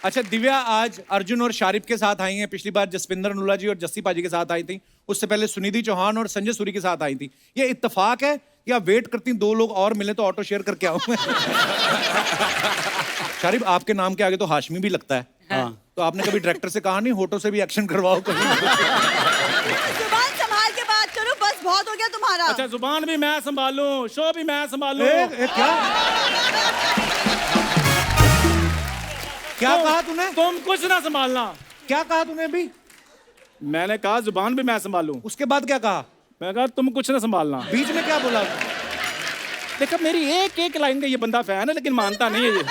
अच्छा दिव्या आज अर्जुन और शारिफ के साथ आई हैं। पिछली बार जसविंदर अनुला जी और जस्सी पाजी के साथ आई थी। उससे पहले सुनिधि चौहान और संजय सूरी के साथ आई थी। ये इत्तेफाक है या वेट करती दो लोग और मिले तो ऑटो शेयर करके आऊं मैं? शारिफ आपके नाम के आगे तो हाशमी भी लगता है। हाँ। तो आपने कभी डायरेक्टर से कहा नहीं होटो से भी एक्शन करवाओ कभी? जुबान संभाल के बात करो, बस बहुत हो गया तुम्हारा। अच्छा जुबान भी मैं संभालूं, शो भी मैं संभालूं। क्या क्या कहा तूने? तुम कुछ ना संभालना। क्या कहा तूने अभी? मैंने कहा जुबान भी मैं संभालूं। उसके बाद क्या कहा? मैं कहा तुम कुछ ना संभालना। बीच में क्या बोला? देखा मेरी एक एक लाइन का ये बंदा फैन है लेकिन मानता नहीं है ये।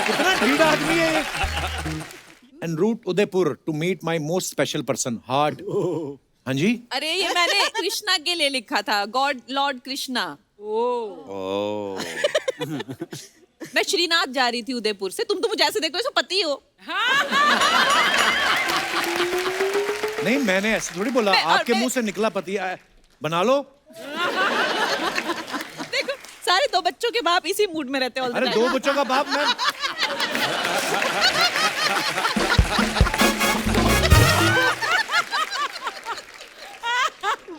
कितना ढीला आदमी है ये। En route Udaipur to meet my most special person, heart. हाँ जी? अरे ये मैंने कृष्णा के लिए लिखा था, गॉड लॉर्ड कृष्णा। मैं श्रीनाथ जा रही थी उदयपुर से। तुम तो मुझे ऐसे देखो जैसे पति हो। नहीं मैंने ऐसे थोड़ी बोला। आपके मुंह से निकला पति बना लो। देखो सारे दो बच्चों के बाप इसी मूड में रहते हैं। अरे दो बच्चों का बाप मैं।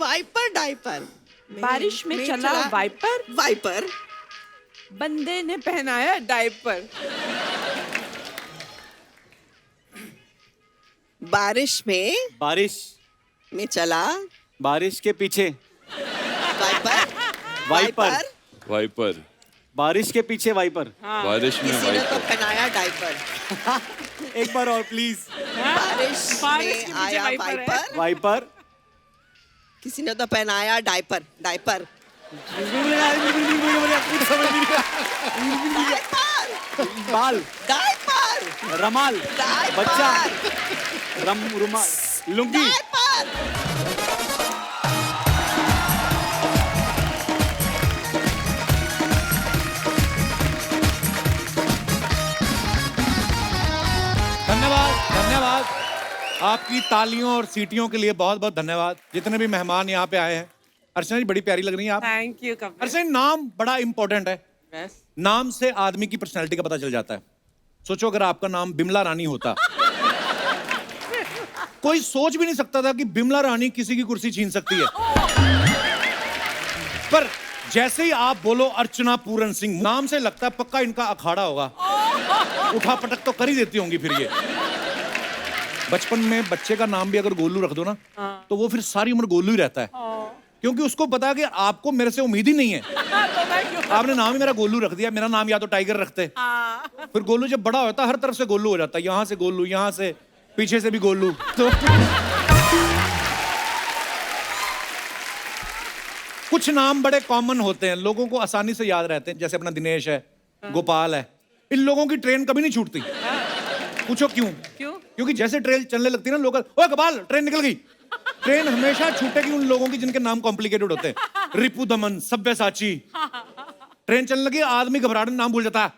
Wiper diaper. बारिश में चला वाइपर, वाइपर। बंदे ने पहनाया डायपर। बारिश में चला बारिश के पीछे वाइपर। वाइपर। वाइपर। बारिश के पीछे वाइपर। बारिश में किसी ने तो वाइपर। पहनाया डाइपर। एक बार और प्लीज। बारिश में आया वाइपर। वाइपर। किसी ने तो पहनाया डाइपर। डाइपर। बाल। डाइपर। रमाल। डाइपर। बच्चा। रुमाल। लुंगी। डाइपर। धन्यवाद धन्यवाद। आपकी तालियों और सीटियों के लिए बहुत बहुत धन्यवाद। जितने भी मेहमान यहाँ पे आए हैं। अर्चना जी बड़ी प्यारी लग रही हैं आप। Thank you. अर्चना जी नाम बड़ा इंपॉर्टेंट है। नाम से आदमी की पर्सनैलिटी का पता चल जाता है। सोचो अगर आपका नाम बिमला रानी होता कोई सोच भी नहीं सकता था कि बिमला रानी किसी की कुर्सी छीन सकती है। पर जैसे ही आप बोलो अर्चना पूरन सिंह, नाम से लगता है पक्का इनका अखाड़ा होगा। उठा पटक तो कर ही देती होंगी फिर ये। बचपन में बच्चे का नाम भी अगर गोलू रख दो ना तो वो फिर सारी उम्र गोलू ही रहता है। क्योंकि उसको पता है कि आपको मेरे से उम्मीद ही नहीं है। आपने नाम ही मेरा गोलू रख दिया। मेरा नाम या तो टाइगर रखते। फिर गोलू जब बड़ा होता है हर तरफ से गोलू हो जाता है। यहाँ से गोलू, यहाँ से पीछे से भी गोलू। तो कुछ नाम बड़े कॉमन होते हैं, लोगों को आसानी से याद रहते हैं। जैसे अपना दिनेश है, गोपाल है। इन लोगों की ट्रेन कभी नहीं छूटती। पूछो क्यों? क्योंकि जैसे ट्रेन चलने लगती है ना लोग, ओए गोपाल ट्रेन निकल गई। ट्रेन हमेशा छूटेगी उन लोगों की जिनके नाम कॉम्प्लिकेटेड होते हैं। रिपु दमन, सब्यसाची। ट्रेन चलने लगी, आदमी घबराहट में नाम भूल जाता है।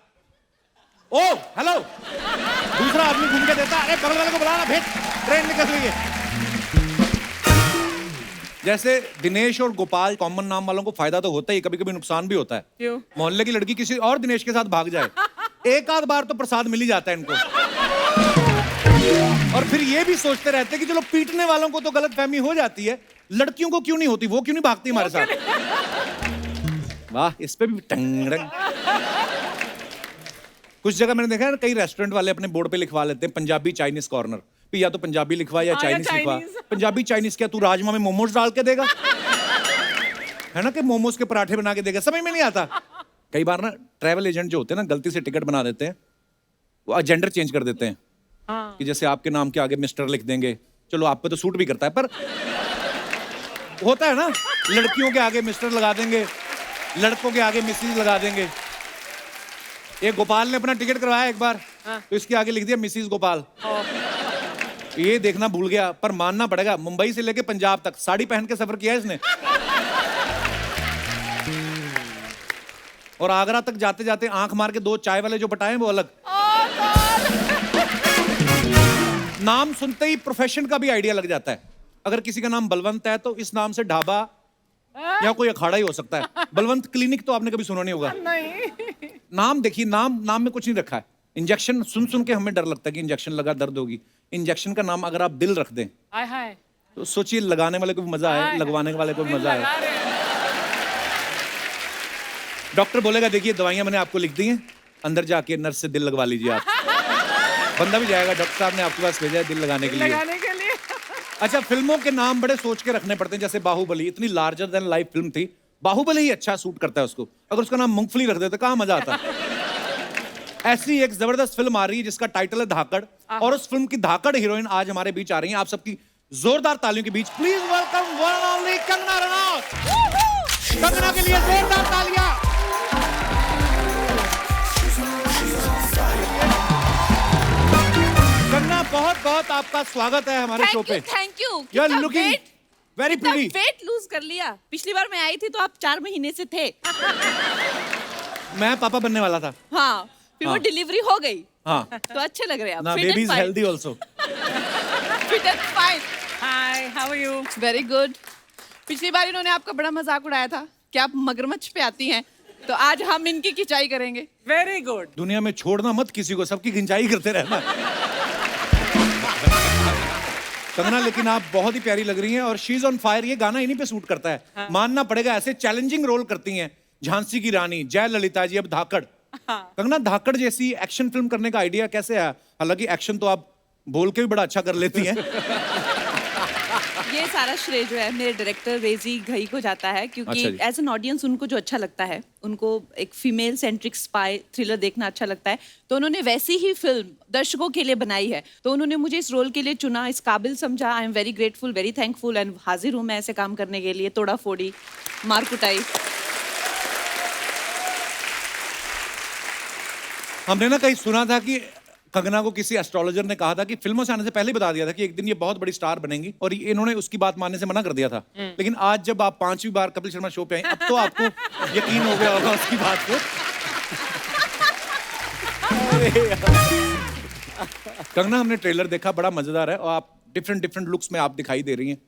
ओ हेलो, दूसरा आदमी घूम के देता, अरे बगल वाले को बुलाना, भेज, ट्रेन निकल गई है। जैसे दिनेश और गोपाल कॉमन नाम वालों को फायदा तो होता ही, कभी कभी नुकसान भी होता है। क्यों? मोहल्ले की लड़की किसी और दिनेश के साथ भाग जाए, एक आध बार तो प्रसाद मिल ही जाता है इनको। और फिर ये भी सोचते रहते हैं कि चलो पीटने वालों को तो गलतफहमी हो जाती है, लड़कियों को क्यों नहीं होती, वो क्यों नहीं भागती हमारे साथ। वाह, इस पे भी टंग टंग। कुछ जगह मैंने देखा है कई रेस्टोरेंट वाले अपने बोर्ड पे लिखवा लेते हैं पंजाबी चाइनीज कॉर्नर। या तो पंजाबी लिखवा या चाइनीज लिखवा। पंजाबी चाइनीज क्या तू राजमा में मोमोज डाल के देगा? है ना कि मोमोज के पराठे बना के देगा? समझ में नहीं आता। कई बार ना ट्रैवल एजेंट जो होते हैं ना गलती से टिकट बना देते हैं, वो जेंडर चेंज कर देते हैं। कि जैसे आपके नाम के आगे मिस्टर लिख देंगे, चलो आप पे तो सूट भी करता है, पर होता है ना लड़कियों के आगे मिस्टर लगा देंगे, लड़कों के आगे मिसिज लगा देंगे। एक गोपाल ने अपना टिकट करवाया एक बार, तो इसके आगे लिख दिया मिसिज गोपाल। ये देखना भूल गया, पर मानना पड़ेगा मुंबई से लेके पंजाब तक साड़ी पहन के सफर किया है इसने। और आगरा तक जाते जाते आंख मार के 2 चाय वाले जो बटाए वो अलग। नाम सुनते ही प्रोफेशन का भी आइडिया लग जाता है। अगर किसी का नाम बलवंत है तो इस नाम से ढाबा या कोई अखाड़ा ही हो सकता है। बलवंत क्लिनिक तो आपने कभी सुना नहीं होगा। नहीं। नाम देखिए, नाम में कुछ नहीं रखा है। इंजेक्शन सुन सुन के हमें डर लगता है कि इंजेक्शन लगा दर्द होगी। इंजेक्शन का नाम अगर आप दिल रख दें हाय हाय तो सोचिए लगाने वाले को भी मजा आए, लगवाने वाले को भी मजा आए। डॉक्टर बोलेगा देखिए दवाइयां मैंने आपको लिख दी हैं, अंदर जाके नर्स से दिल लगवा लीजिए आप। बंदा भी जाएगा, डॉक्टर साहब ने आपके पास भेजा है दिल लगाने के लिए। अच्छा, फिल्मों के नाम बड़े सोच के रखने पड़ते हैं। जैसे बाहुबली इतनी लार्जर देन लाइफ फिल्म थी, बाहुबली ही अच्छा सूट करता है उसको। अगर उसका नाम मूंगफली रख देते कहाँ मजा आता। ऐसी एक जबरदस्त फिल्म आ रही है जिसका टाइटल है धाकड़, और उस फिल्म की धाकड़ हीरोइन आज हमारे बीच आ रही है। आप सबकी जोरदार तालियों के बीच please welcome one and only Kangana Ranaut. Kangana के लिए जोरदार तालियां। कंगना बहुत बहुत आपका स्वागत है हमारे शो पे। Thank you. You are looking very pretty. Weight lose कर लिया। पिछली बार मैं आई थी तो आप 4 महीने से थे। मैं पापा बनने वाला था। हाँ, फिर वो हाँ। डिलीवरी हो गई। हाँ, तो अच्छे लग रहे हैं आप। ना baby is healthy also. Fit and fine. Hi, how are you? Very good. पिछली बार इन्होंने आपका बड़ा मजाक उड़ाया था कि आप मगरमच्छ पे आती हैं, तो आज हम इनकी खिंचाई करेंगे। Very good. दुनिया में छोड़ना मत किसी को, सबकी खिंचाई करते रहना। कंगना लेकिन आप बहुत ही प्यारी लग रही हैं और शी इज ऑन फायर। ये गाना इन्हीं पे सूट करता है। हाँ। मानना पड़ेगा, ऐसे चैलेंजिंग रोल करती हैं झांसी की रानी, जयललिता जी, अब धाकड़। हाँ। कंगना, धाकड़ जैसी एक्शन फिल्म करने का आइडिया कैसे आया? हालांकि एक्शन तो आप बोल के भी बड़ा अच्छा कर लेती हैं। ये सारा श्रेय जो है मेरे डायरेक्टर रेजी घई को जाता है, क्योंकि अच्छा जी। एज एन ऑडियंस उनको जो अच्छा लगता है, उनको एक फीमेल सेंट्रिक स्पाई थ्रिलर देखना अच्छा लगता है, तो उन्होंने वैसी ही फिल्म दर्शकों के लिए बनाई है। तो उन्होंने मुझे इस रोल के लिए चुना, इस काबिल समझा। आई am very grateful, very thankful, and हाजिर हूँ मैं ऐसे काम करने के लिए। तोड़ा फोड़ी, मार कुटाई। हमने ना कहीं सुना था कि कंगना को किसी एस्ट्रोलॉजर ने कहा था कि फिल्मों से आने से पहले ही बता दिया था कि एक दिन ये बहुत बड़ी स्टार बनेंगी, और इन्होंने उसकी बात मानने से मना कर दिया था। लेकिन आज जब आप 5वीं बार कपिल शर्मा शो पे आए, अब तो आपको यकीन हो गया होगा उसकी बात को। कंगना, हमने ट्रेलर देखा, बड़ा मजेदार है और आप डिफरेंट डिफरेंट लुक्स में आप दिखाई दे रही हैं।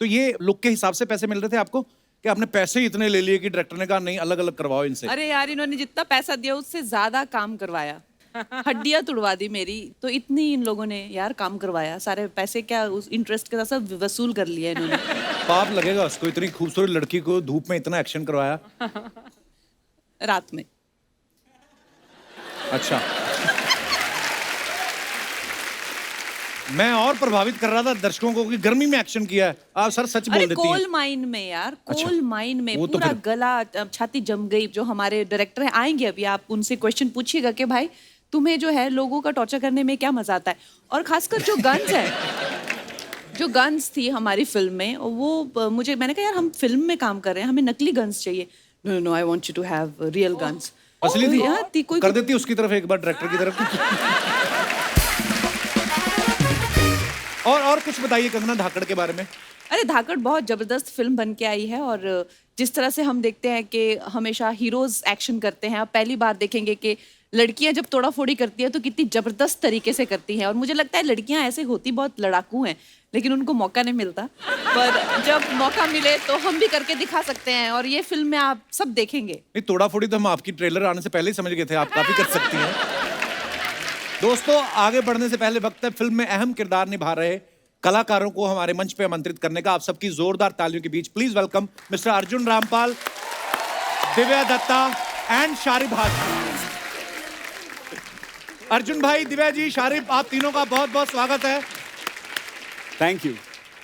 तो ये लुक के हिसाब से पैसे मिल रहे थे आपको कि आपने पैसे ही इतने ले लिए कि डायरेक्टर ने कहा नहीं अलग अलग करवाओ इनसे? अरे यार, इन्होंने जितना पैसा दिया उससे ज्यादा काम करवाया। हड्डियां तुड़वा दी मेरी, तो इतनी इन लोगों ने यार काम करवाया। सारे पैसे क्या उस इंटरेस्ट के साथ सब वसूल कर लिया इन्होंने। पाप लगेगा उसको, इतनी खूबसूरत लड़की को धूप में इतना एक्शन करवाया। रात में। अच्छा, मैं और प्रभावित कर रहा था दर्शकों को कि गर्मी में एक्शन किया है। आप सर सच बोल अरे देती हैं। कोल माइन में यार, अच्छा, कोल माइन में वो तो पूरा फिर- गला छाती जम गई। जो हमारे डायरेक्टर हैं आएंगे अभी, आप उनसे क्वेश्चन पूछिएगा कि भाई तुम्हें जो है लोगों का टॉर्चर करने में क्या मजा आता है। और खासकर जो गन्स है, जो गन्स थी हमारी फिल्म में, वो मुझे, मैंने कहा यार हम फिल्म में काम कर रहे हैं, हमें नकली गन्स चाहिए। No no, I want you to have real guns. असली थी? यार थी कोई कर देती उसकी तरफ एक बार, डायरेक्टर की तरफ। और कुछ बताइए कंगना धाकड़ के बारे में। अरे धाकड़ बहुत जबरदस्त फिल्म बन के आई है, और जिस तरह से हम देखते हैं कि हमेशा हीरोज एक्शन करते हैं, आप पहली बार देखेंगे कि लड़कियां जब तोड़ा फोड़ी करती है तो कितनी जबरदस्त तरीके से करती हैं। और मुझे लगता है लड़कियां ऐसे होती बहुत लड़ाकू हैं, लेकिन उनको मौका नहीं मिलता। पर जब मौका मिले तो हम भी करके दिखा सकते हैं, और ये फिल्म में आप सब देखेंगे। नहीं, तोड़ा फोड़ी तो हम आपकी ट्रेलर आने से पहले ही समझ गए थे, आप काफी कर सकती हैं। दोस्तों, आगे बढ़ने से पहले वक्त है फिल्म में अहम किरदार निभा रहे कलाकारों को हमारे मंच पे आमंत्रित करने का। आप सबकी जोरदार तालियों के बीच please welcome mister Arjun Rampal, Divya Dutta and Sharib Hashmi. Arjun भाई, दिव्या जी, शारिब, आप तीनों का बहुत बहुत स्वागत है। Thank you.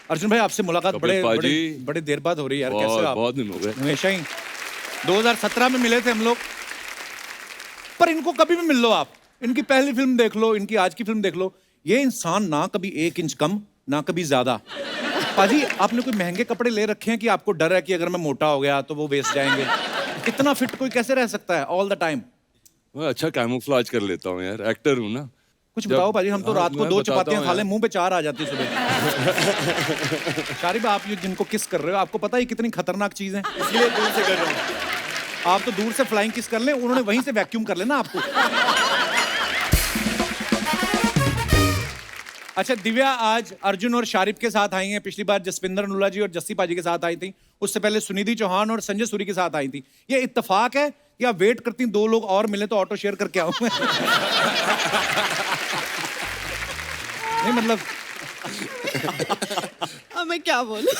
अर्जुन भाई, आपसे मुलाकात कपिल पाजी। बड़े देर बाद हो रही है यार। कैसे हो आप? बहुत दिन हो गए। हमेशा ही 2017 में मिले थे हम लोग, पर इनको कभी भी मिल लो आप, इनकी पहली फिल्म देख लो, इनकी आज की फिल्म देख लो, ये इंसान ना कभी 1 इंच कम ना कभी ज्यादा। पाजी, आपने कोई महंगे कपड़े ले रखे हैं कि आपको डर है कि अगर मैं मोटा हो गया तो वो वेस्ट जाएंगे? इतना फिट कोई कैसे रह सकता है ऑल द टाइम? मैं अच्छा कैमोफ्लेज कर लेता हूँ यार, एक्टर हूँ ना। कुछ बताओ पाजी, हम तो हाँ, रात को मैं 2 बताता चपातियां हूँ खा ले, यार। मुंह पे 4 आ जाती सुबह। शारिब, आप ये जिनको किस कर रहे हो, आपको पता है कितनी खतरनाक चीज है? इसलिए दूर से कर रहा हूँ। आप तो दूर से फ्लाइंग किस कर लें, उन्होंने वहीं से वैक्यूम कर लेना आपको। अच्छा, दिव्या आज अर्जुन और शारिब के साथ आई हैं। पिछली बार जसविंदर अनुला जी और जस्सी पाजी के साथ आई थी। उससे पहले सुनिधि चौहान और संजय सूरी के साथ आई थी। ये इत्तेफाक है या वेट करती 2 लोग और मिले तो ऑटो शेयर करके आऊं मैं? नहीं मतलब अब मैं क्या बोलूं?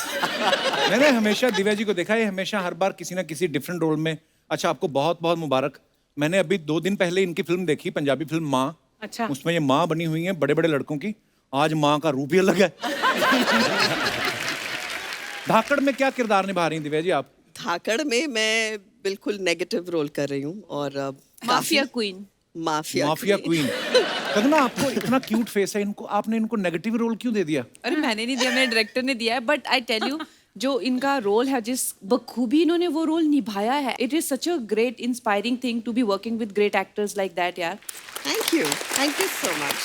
मैंने हमेशा दिव्या जी को देखा है, हमेशा हर बार किसी ना किसी डिफरेंट रोल में। अच्छा, आपको बहुत बहुत मुबारक। मैंने अभी 2 दिन पहले इनकी फिल्म देखी, पंजाबी फिल्म माँ। अच्छा। उसमें ये माँ बनी हुई है बड़े बड़े लड़कों की। आज माँ का रूप ही अलग है। धाकड़ में क्या किरदार निभा रही हैं दिव्या जी आप? धाकड़ में मैं बिल्कुल नेगेटिव रोल कर रही हूँ और mafia queen. Mafia queen. Kangana, आपको इतना क्यूट फेस है, इनको आपने इनको नेगेटिव रोल क्यों दे दिया? अरे मैंने नहीं दिया, मेरे डायरेक्टर ने दिया है। बट आई टेल यू, जो इनका रोल है, जिस बखूबी इन्होंने वो रोल निभाया है, it is such a great inspiring thing to be working with great actors like that यार। Thank you so much.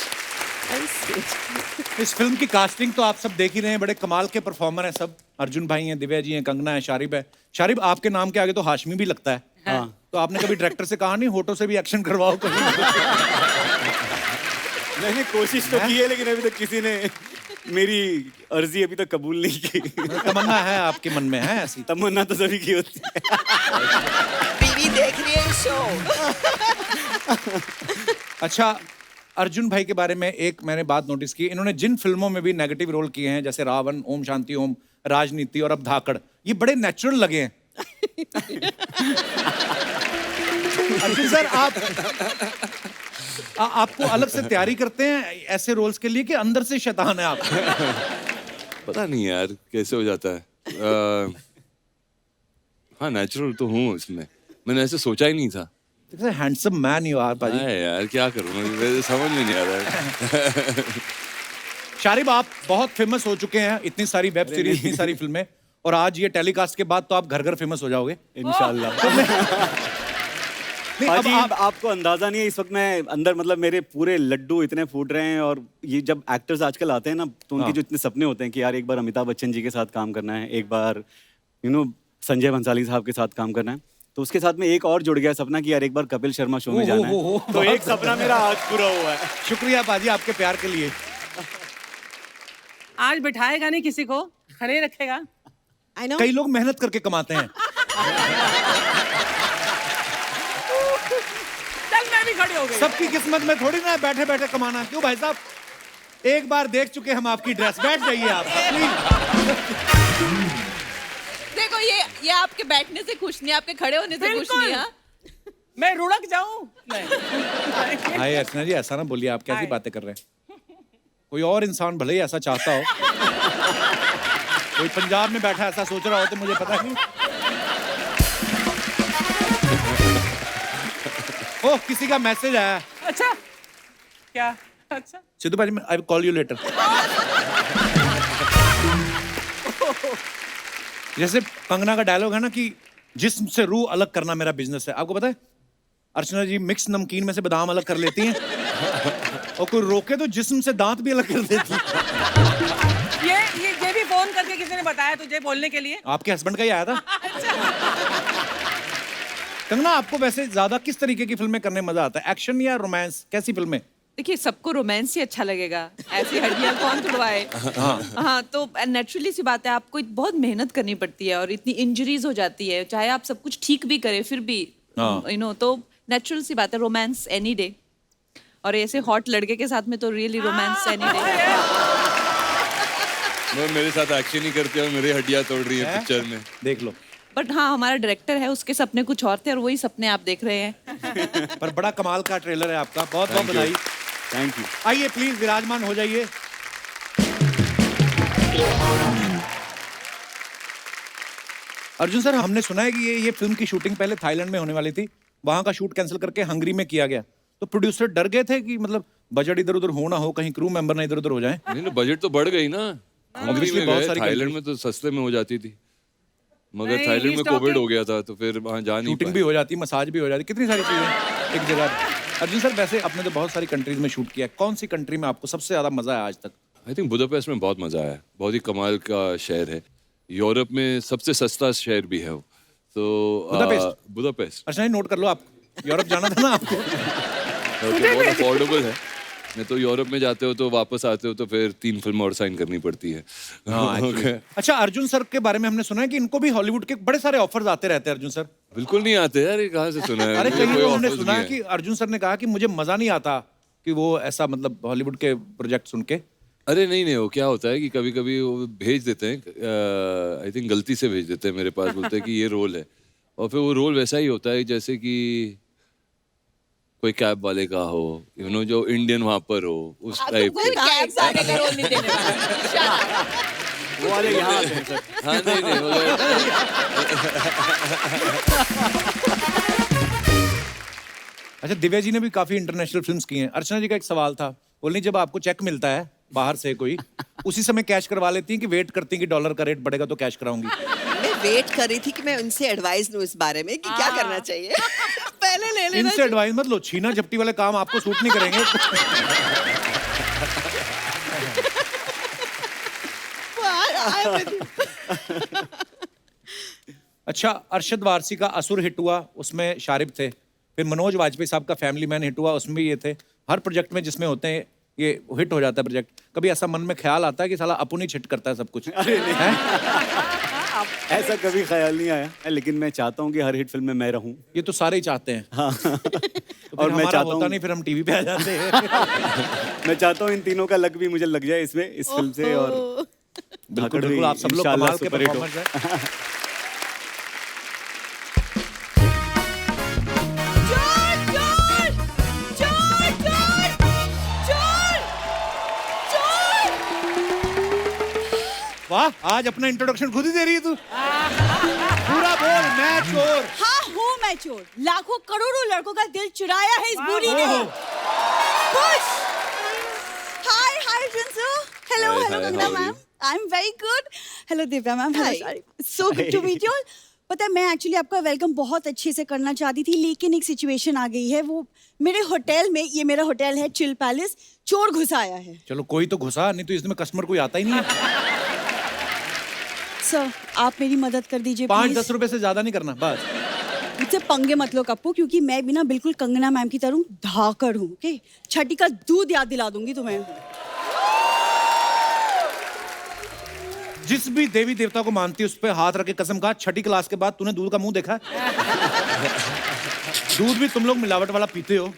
इस फिल्म की कास्टिंग तो आप सब देख ही रहे हैं, बड़े कमाल के परफॉर्मर हैं सब। अर्जुन भाई हैं, दिव्या जी हैं, कंगना है, शारिब है। शारिब, आपके नाम के आगे तो हाशमी भी लगता है। हाँ। तो आपने कभी डायरेक्टर से कहा नहीं होठों से भी एक्शन करवाओ कहीं? मैंने कोशिश तो की है, लेकिन अभी तक किसी ने मेरी अर्जी अभी तक कबूल नहीं की। तमन्ना है आपके मन में, है ऐसी? तमन्ना तो सभी की होती है। बीवी देख रही है शो। अच्छा, अर्जुन भाई के बारे में एक मैंने बात नोटिस की, इन्होंने जिन फिल्मों में भी नेगेटिव रोल किए हैं, जैसे रावण, ओम शांति ओम, राजनीति और अब धाकड़, ये बड़े नेचुरल लगे हैं। अर्जुन सर, आपको अलग से तैयारी करते हैं ऐसे रोल्स के लिए कि अंदर से शैतान है आप? पता नहीं यार कैसे हो जाता है। हाँ, नेचुरल तो हूँ इसमें, मैंने ऐसे सोचा ही नहीं था। हैंडसम मैन यू आर पाजी। यार क्या करूँ, मुझे समझ में नहीं आ रहा है। शारिब, आप बहुत फेमस हो चुके हैं, इतनी सारी वेब सीरीज, इतनी सारी फिल्में, और आज ये टेलीकास्ट के बाद तो आप घर घर फेमस हो जाओगे इंशाल्लाह। हाजी, आपको अंदाजा नहीं है, इस वक्त मैं अंदर मतलब मेरे पूरे लड्डू इतने फूट रहे हैं। और ये जब एक्टर्स आजकल आते हैं ना, तो उनके जो इतने सपने होते हैं कि यार एक बार अमिताभ बच्चन जी के साथ काम करना है, एक बार संजय भंसाली साहब के साथ काम करना है, तो उसके साथ में एक और जुड़ गया सपना कि यार एक बार कपिल शर्मा शो में जाना है। तो एक सपना मेरा आज पूरा हुआ है। शुक्रिया पाजी आपके प्यार के लिए। आज बिठाएगा नहीं किसी को, खड़े रखेगा। कई लोग मेहनत करके कमाते हैं। चल मैं भी खड़ी हो गई। सबकी किस्मत में थोड़ी ना बैठे बैठे कमाना। क्यों भाई साहब, एक बार देख चुके हम आपकी ड्रेस, बैठ जाइए आप प्लीज। देखो ये आपके बैठने से खुश नहीं, आपके खड़े होने से खुश नहीं। हाँ, मैं रुड़क जाऊं? नहीं। हाय अर्चना जी, ऐसा ना बोलिए, आप कैसी बातें कर रहे हैं? कोई और इंसान भले ही ऐसा चाहता हो, कोई पंजाब में बैठा ऐसा सोच रहा हो तो मुझे पता नहीं। ओह, किसी का मैसेज आया। अच्छा, क्या? अच्छा, सिद्धू भाई, I will call you later. जैसे कंगना का डायलॉग है ना कि जिस्म से रूह अलग करना मेरा बिजनेस है। आपको पता है अर्चना जी मिक्स नमकीन में से बादाम अलग कर लेती हैं, और कोई रोके तो जिस्म से दांत भी अलग कर देती है। ये भी फोन करके किसी ने बताया तुझे बोलने के लिए? आपके हस्बैंड का ही आया था। कंगना, आपको वैसे ज्यादा किस तरीके की फिल्में करने में मजा आता है, एक्शन या रोमांस? कैसी फिल्में? देखिए, सबको रोमांस ही अच्छा लगेगा, ऐसी हड्डियां कौन तुड़वाए। हाँ, तो नेचुरली सी बात है, आपको बहुत मेहनत करनी पड़ती है और इतनी इंजरीज हो जाती है, चाहे आप सब कुछ ठीक भी करें फिर भी तो नेचुरल सी बात है, रोमांस एनी डे। और ऐसे हॉट लड़के के साथ में तो रियली रोमांस एनी डे। मेरे साथ एक्शन ही करते हैं और मेरी हड्डियां तोड़ रही है पिक्चर में, देख लो। बट हाँ, हमारा डायरेक्टर है, उसके सपने कुछ और थे और वही सपने आप देख रहे हैं। पर बड़ा कमाल का ट्रेलर है आपका, बहुत बहुत बधाई। Thank you. आइए प्लीज विराजमान हो जाइए। अर्जुन सर, हमने सुना है कि ये फिल्म की शूटिंग पहले थाईलैंड में होने वाली थी, वहां का शूट कैंसिल करके हंगरी में किया गया, तो प्रोड्यूसर डर गए थे कि मतलब बजट इधर उधर हो ना हो, कहीं क्रू मेंबर ना इधर उधर हो जाए। नहीं, बजट तो बढ़ गई ना, हंगरी में गए, थाईलैंड में तो सस्ते में हो जाती थी, मगर थाईलैंड में कोविड हो गया था तो फिर वहां जा नहीं पाए। शूटिंग भी हो जाती, मसाज भी हो जाती, कितनी सारी चीजें एक जगह। अर्जुन सर, वैसे आपने तो बहुत सारी कंट्रीज में शूट किया है, कौन सी कंट्री में आपको सबसे ज्यादा मजा आया आज तक? आई थिंक बुदापेस्ट में बहुत मजा आया, बहुत ही कमाल का शहर है, यूरोप में सबसे सस्ता शहर भी है वो, तो बुदापेस्ट। अच्छा, नोट कर लो, आप यूरोप जाना था ना आपको। बहुत अफोर्डेबल है, नहीं तो यूरोप में जाते हो तो वापस आते हो तो फिर 3 फिल्म और साइन करनी पड़ती है। Okay. अच्छा, अर्जुन सर के बारे में हमने सुना है कि इनको भी हॉलीवुड के बड़े सारे ऑफर्स आते रहते हैं। अर्जुन सर बिल्कुल नहीं आते यार, ये कहाँ से सुना है? अरे मुझे कहीं कोई तो हमने offers सुना नहीं है कि अर्जुन सर ने कहा कि मुझे मजा नहीं आता कि वो ऐसा मतलब हॉलीवुड के प्रोजेक्ट सुन के। अरे नहीं, वो क्या होता है कि कभी कभी वो भेज देते हैं, आई थिंक गलती से भेज देते हैं मेरे पास, बोलते हैं कि ये रोल है, और फिर वो रोल वैसा ही होता है जैसे कि कोई कैब वाले का हो, जो इंडियन वहां पर हो, उस टाइप कोई कैब वाले का रोल नहीं देने वाला। वो वाले यहाँ आते हैं सर। हाँ नहीं अच्छा, दिव्या जी ने भी काफी इंटरनेशनल फिल्म्स की हैं। अर्चना जी का एक सवाल था, बोलनी जब आपको चेक मिलता है बाहर से कोई, उसी समय कैश करवा लेती हैं कि वेट करती हैं कि डॉलर का रेट बढ़ेगा तो कैश कराऊंगी? मैं वेट कर रही थी कि मैं उनसे एडवाइस लूं इस बारे में कि क्या करना चाहिए। पहले ले लेना। इनसे एडवाइस मत लो, छीना झपटी वाले काम आपको सूट नहीं करेंगे। अच्छा, अरशद वारसी का असुर हिट हुआ, उसमें शारिब थे। फिर मनोज वाजपेयी साहब का फैमिली मैन हिट हुआ, उसमें भी ये थे। हर प्रोजेक्ट में जिसमें होते हैं ये हिट हो जाता है प्रोजेक्ट। कभी ऐसा मन में ख्याल आता है कि साला अपुन ही छिट करता है सब कुछ? अरे नहीं, ऐसा कभी ख्याल नहीं आया, लेकिन मैं चाहता हूँ कि हर हिट फिल्म में मैं रहूं। ये तो सारे ही चाहते हैं। हाँ। तो और मैं चाहता होता हूँ, नहीं, फिर हम टीवी पे आ जाते हैं। मैं चाहता हूँ इन तीनों का लक भी मुझे लग जाए इसमें, इस फिल्म से, और बिल्कुल बिल्कुल, आप सब लोग कमाल के परफॉर्मर्स हैं। वाह, आज अपना इंट्रोडक्शन खुद ही दे रही है तू। पूरा बोल, मैं चोर। हाँ हूँ मैं चोर, लाखों करोड़ों लड़कों का दिल चुराया है इस बूढ़ी ने। खुश। हाय हाय जिंसू, hello Hi, hello hi, Kangana how are ma'am, you? I am very good. Hello Divya ma'am, so good to meet you. पता है, मैं एक्चुअली आपका वेलकम बहुत अच्छे से करना चाहती थी, लेकिन एक सिचुएशन आ गई है। वो मेरे होटल में, ये मेरा होटल है चिल पैलेस, चोर घुस आया है। चलो कोई तो घुसा, नहीं तो इसमें कस्टमर कोई आता ही नहीं है। सर आप मेरी मदद कर दीजिए 5-10 रुपए से ज्यादा नहीं करना बस। मुझसे पंगे मत लो कप्पू, क्योंकि मैं भी ना बिल्कुल कंगना मैम की तरह धाकड़ हूँ। ओके, छठी का दूध याद दिला दूंगी तुम्हें। जिस भी देवी देवता को मानती है उस पे हाथ रख के कसम खा, छठी क्लास के बाद तूने दूध का मुंह देखा है? दूध भी तुम लोग मिलावट वाला पीते हो।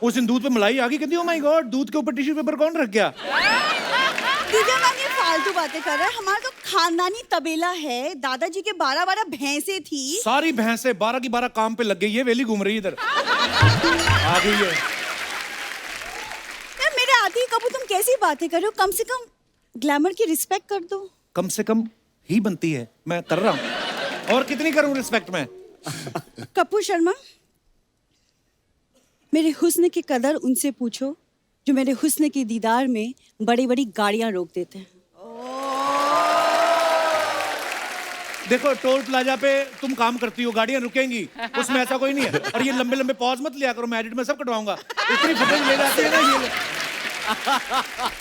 उस दिन दूध पे मलाई आ गई, कहती ओ माय गॉड, दूध के ऊपर टिश्यू पेपर कौन रख गया? दिव्या मैम ये फालतू बातें कर रहा है। हमारा तो खानदानी तबेला है, दादाजी के 12 भैंसे थी। सारी भैंसे 12 की 12 काम पे लग गई है, वेली घूम रही है इधर। आ गई है। यार मेरे आती ही कबू, तुम कैसी बातें कर रहे हो? कम से कम ग्लैमर की रिस्पेक्ट कर दो। कम से कम ही बनती है, मैं कर रहा हूँ। और कितनी करूँ रिस्पेक्ट मैं? कपूर शर्मा, मेरे हुस्न की कदर उनसे पूछो जो मेरे हुस्न के दीदार में बड़ी बड़ी गाड़ियां रोक देते हैं। देखो, टोल प्लाजा पे तुम काम करती हो, गाड़ियां रुकेंगी, उसमें ऐसा कोई नहीं है। और ये लंबे लंबे पॉज मत लिया करो, मैं एडिट में सब कटवाऊंगा। इतनी फुटेज ले जाती है ना ये।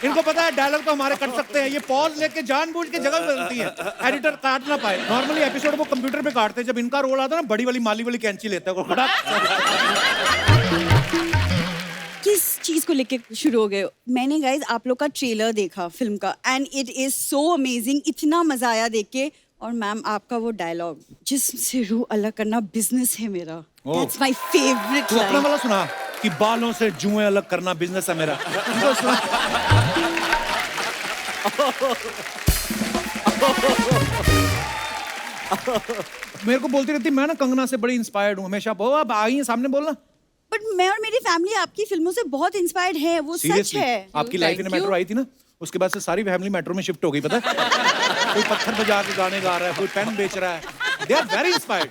इनको पता है डायलॉग तो हमारे कट सकते हैं, ये पॉज लेके जानबूझ के जगह बदलती है, एडिटर काट ना पाए। नॉर्मली एपिसोड वो कंप्यूटर पे काटते हैं, जब इनका रोल आता है ना, बड़ी वाली माली वाली कैंची लेता है। किस चीज को लेके शुरू हो गए? मैंने गाइज आप लोग का ट्रेलर देखा फिल्म का, and it is so amazing, इतना मजा आया देख के। और मैम आपका वो डायलॉग, जिस्म से रूह अलग करना बिजनेस है मेरा, दैट्स माय फेवरेट तू अपना लाइन। वाला सुना कि बालों से जुएं अलग करना बिजनेस है मेरा। इनको सुना। मेरे को बोलती रहती, मैं ना कंगना से बड़ी इंस्पायर्ड हूँ हमेशा। वो अब आई है सामने बोलना। बट मैं और मेरी फैमिली आपकी फिल्मों से बहुत इंस्पायर्ड है, वो सच Seriously, है। आपकी लाइफ में मेट्रो आई थी ना, उसके बाद से सारी फैमिली मेट्रो में शिफ्ट हो गई, पता है? कोई पत्थर बजा के गाने गा रहा है, कोई पेन बेच रहा है। They are very inspired.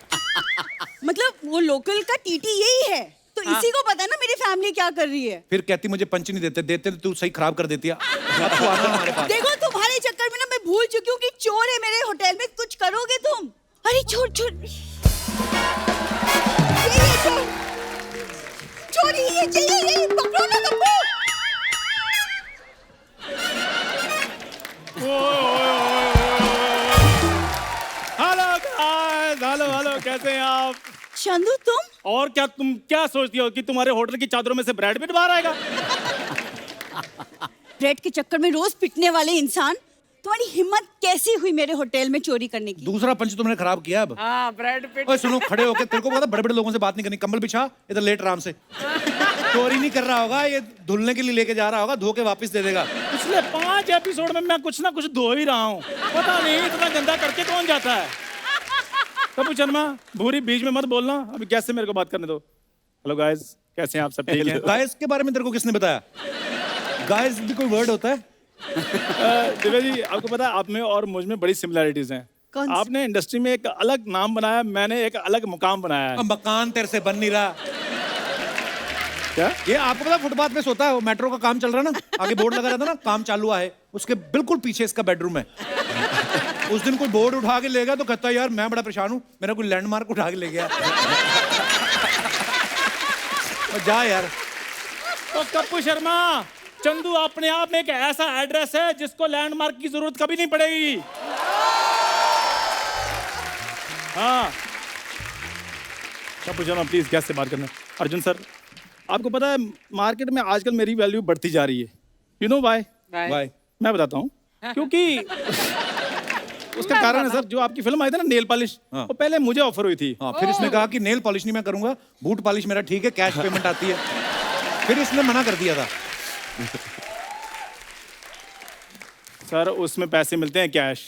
मतलब वो लोकल का टीटी यही है, तो इसी को पता है ना मेरी फैमिली क्या कर रही है। फिर कहती मुझे पंच नहीं देते, देते तो तू सही खराब कर देती है। अब तू आना हमारे पास। देखो तुम्हारे चक्कर में ना मैं भूल चुकी हूँ कि चोर है मेरे होटल में, कुछ करोगे तुम? अरे चोर चोर, ये चोर, चोर ये चाहिए, ये पकड़ो ना कप्पू। हेलो गाइस, हेलो कैसे हैं आप? चंदू तुम? और क्या, तुम क्या सोचती हो कि तुम्हारे होटल की चादरों में से ब्रैड पिट बाहर आएगा? ब्रेड के चक्कर में रोज पिटने वाले इंसान, तुम्हारी हिम्मत कैसी हुई मेरे होटल में चोरी करने की? दूसरा पंच तुमने खराब किया अब। हाँ ब्रेड पिट। ओए सुनो, खड़े होके, तेरे को पता बड़े बड़े लोगों से बात नहीं करनी, कंबल बिछा, इधर लेट आराम से। चोरी नहीं कर रहा होगा, ये धुलने के लिए लेके जा रहा होगा, धो के वापस दे देगा। पिछले 5 एपिसोड में मैं कुछ ना कुछ धो ही रहा हूँ, पता नहीं इतना गंदा करके कौन जाता है। कपूर शर्मा, भूरी बीच में मत बोलना, अभी गैस से मेरे को बात करने दो। हेलो गाइस, कैसे हैं आप सब? ठीक हैं? गाइस के बारे में तेरे को किसने बताया? गाइस भी कोई वर्ड होता है? दिव्या जी, आपको पता है आप में और मुझ में बड़ी सिमिलैरिटीज हैं। कौन सी? आपने इंडस्ट्री में एक अलग नाम बनाया, मैंने एक अलग मुकाम बनाया है। अब मकान तेरे से बन नहीं रहा। क्या? ये आपको पता फुटपाथ पे सोता है, वो मेट्रो का काम चल रहा है ना, आगे बोर्ड लगा रहता है ना, काम चालू हुआ है, उसके बिल्कुल पीछे इसका बेडरूम है। उस दिन कोई बोर्ड उठा के ले गया तो कहता है यार मैं बड़ा परेशान हूँ, मेरा कोई लैंडमार्क उठा के ले गया। जा यार। तो कपूर शर्मा, चंदू अपने आप में एक ऐसा एड्रेस है जिसको लैंडमार्क की जरूरत कभी नहीं पड़ेगी। हाँ, कपूर शर्मा प्लीज गैस से बात करना। अर्जुन सर, आपको पता है मार्केट में आजकल मेरी वैल्यू बढ़ती जा रही है। You know why? बाय। मैं बताता हूँ क्योंकि उसका कारण है सर, जो आपकी फिल्म आई थी ना नेल पॉलिश, हाँ। वो पहले मुझे ऑफर हुई थी। हाँ, फिर इसने कहा कि नेल पॉलिश नहीं मैं करूंगा, बूट पॉलिश मेरा ठीक है, कैश पेमेंट आती है। फिर इसने मना कर दिया था। सर उसमें पैसे मिलते हैं कैश,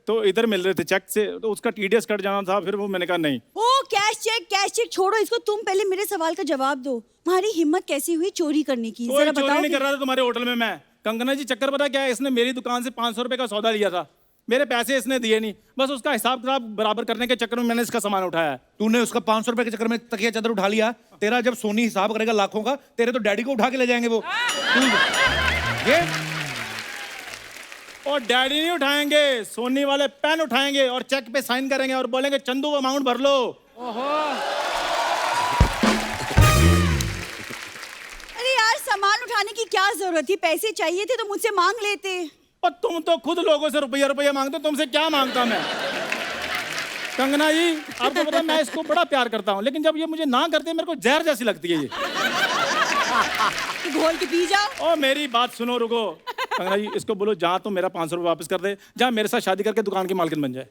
तो इधर मिल रहे थे चेक से, तो उसका टीडीएस कट जाना था, फिर वो मैंने कहा नहीं। ओ कैश चेक छोड़ो इसको, तुम पहले मेरे सवाल का जवाब दो। तुम्हारी हिम्मत कैसी हुई चोरी करने की? कोई जरा चोरी बताओ। नहीं कर रहा था तुम्हारे होटल में मैं। कंगना जी चक्कर पता क्या है, इसने मेरी दुकान से 500 रुपए का सौदा लिया था, मेरे पैसे इसने दिए नहीं, बस उसका हिसाब किताब बराबर करने के चक्कर में मैंने इसका सामान उठाया है। तूने उसका 500 रुपए के चक्कर में तकिया चादर उठा लिया। तेरा जब सोनी हिसाब करेगा लाखों का, तेरे तो डैडी को उठा के ले जाएंगे वो। ये और डैडी नहीं उठाएंगे, सोनी वाले पेन उठाएंगे और चेक पे साइन करेंगे और बोलेंगे चंदू अमाउंट भर लो। अरे यार सामान उठाने की क्या जरूरत थी? पैसे चाहिए थे तो मुझसे मांग लेते। और तुम तो खुद लोगों से रुपया रुपया मांगते हो, तुमसे क्या मांगता मैं? कंगना जी, आपको पता है मैं इसको बड़ा प्यार करता हूँ, लेकिन जब ये मुझे ना करते मेरे को जहर जैसी लगती है ये। घोल के पी जाओ। ओ मेरी बात सुनो, रुको। कंगना जी, इसको बोलो जहाँ तो मेरा 500 रुपये वापस कर दे, जहाँ मेरे साथ शादी करके दुकान की मालकिन बन जाए।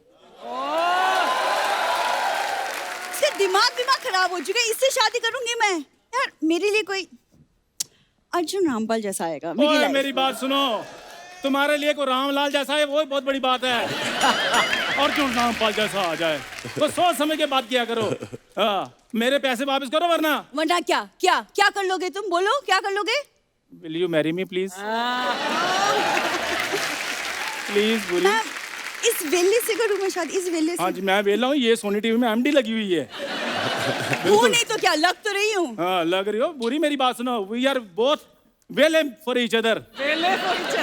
इसका दिमाग खराब हो चुका है, इससे शादी करूंगी मैं। यार मेरे लिए कोई अर्जुन रामपाल जैसा आएगा मेरी ओए लाइफ। मेरी बात सुनो, तुम्हारे लिए कोई रामलाल जैसा है वो बहुत बड़ी बात है। और क्यों रामपाल जैसा आ जाए, तो सोच समझ के बात किया करो। हाँ, मेरे पैसे वापस करो वरना क्या क्या क्या कर लोगे तुम? बोलो क्या कर लोगे? Will you marry me please? Please बोलिए। मैं इस वेले से करूँ मैं शादी? इस वेले से? हाँ जी, मैं वेला हूँ, ये सोनी टीवी में एमडी लगी हुई है। वो नहीं तो क्या, लग तो रही हूँ। हाँ लग रही हो। बुरी मेरी बात सुनो, we are both well for each other.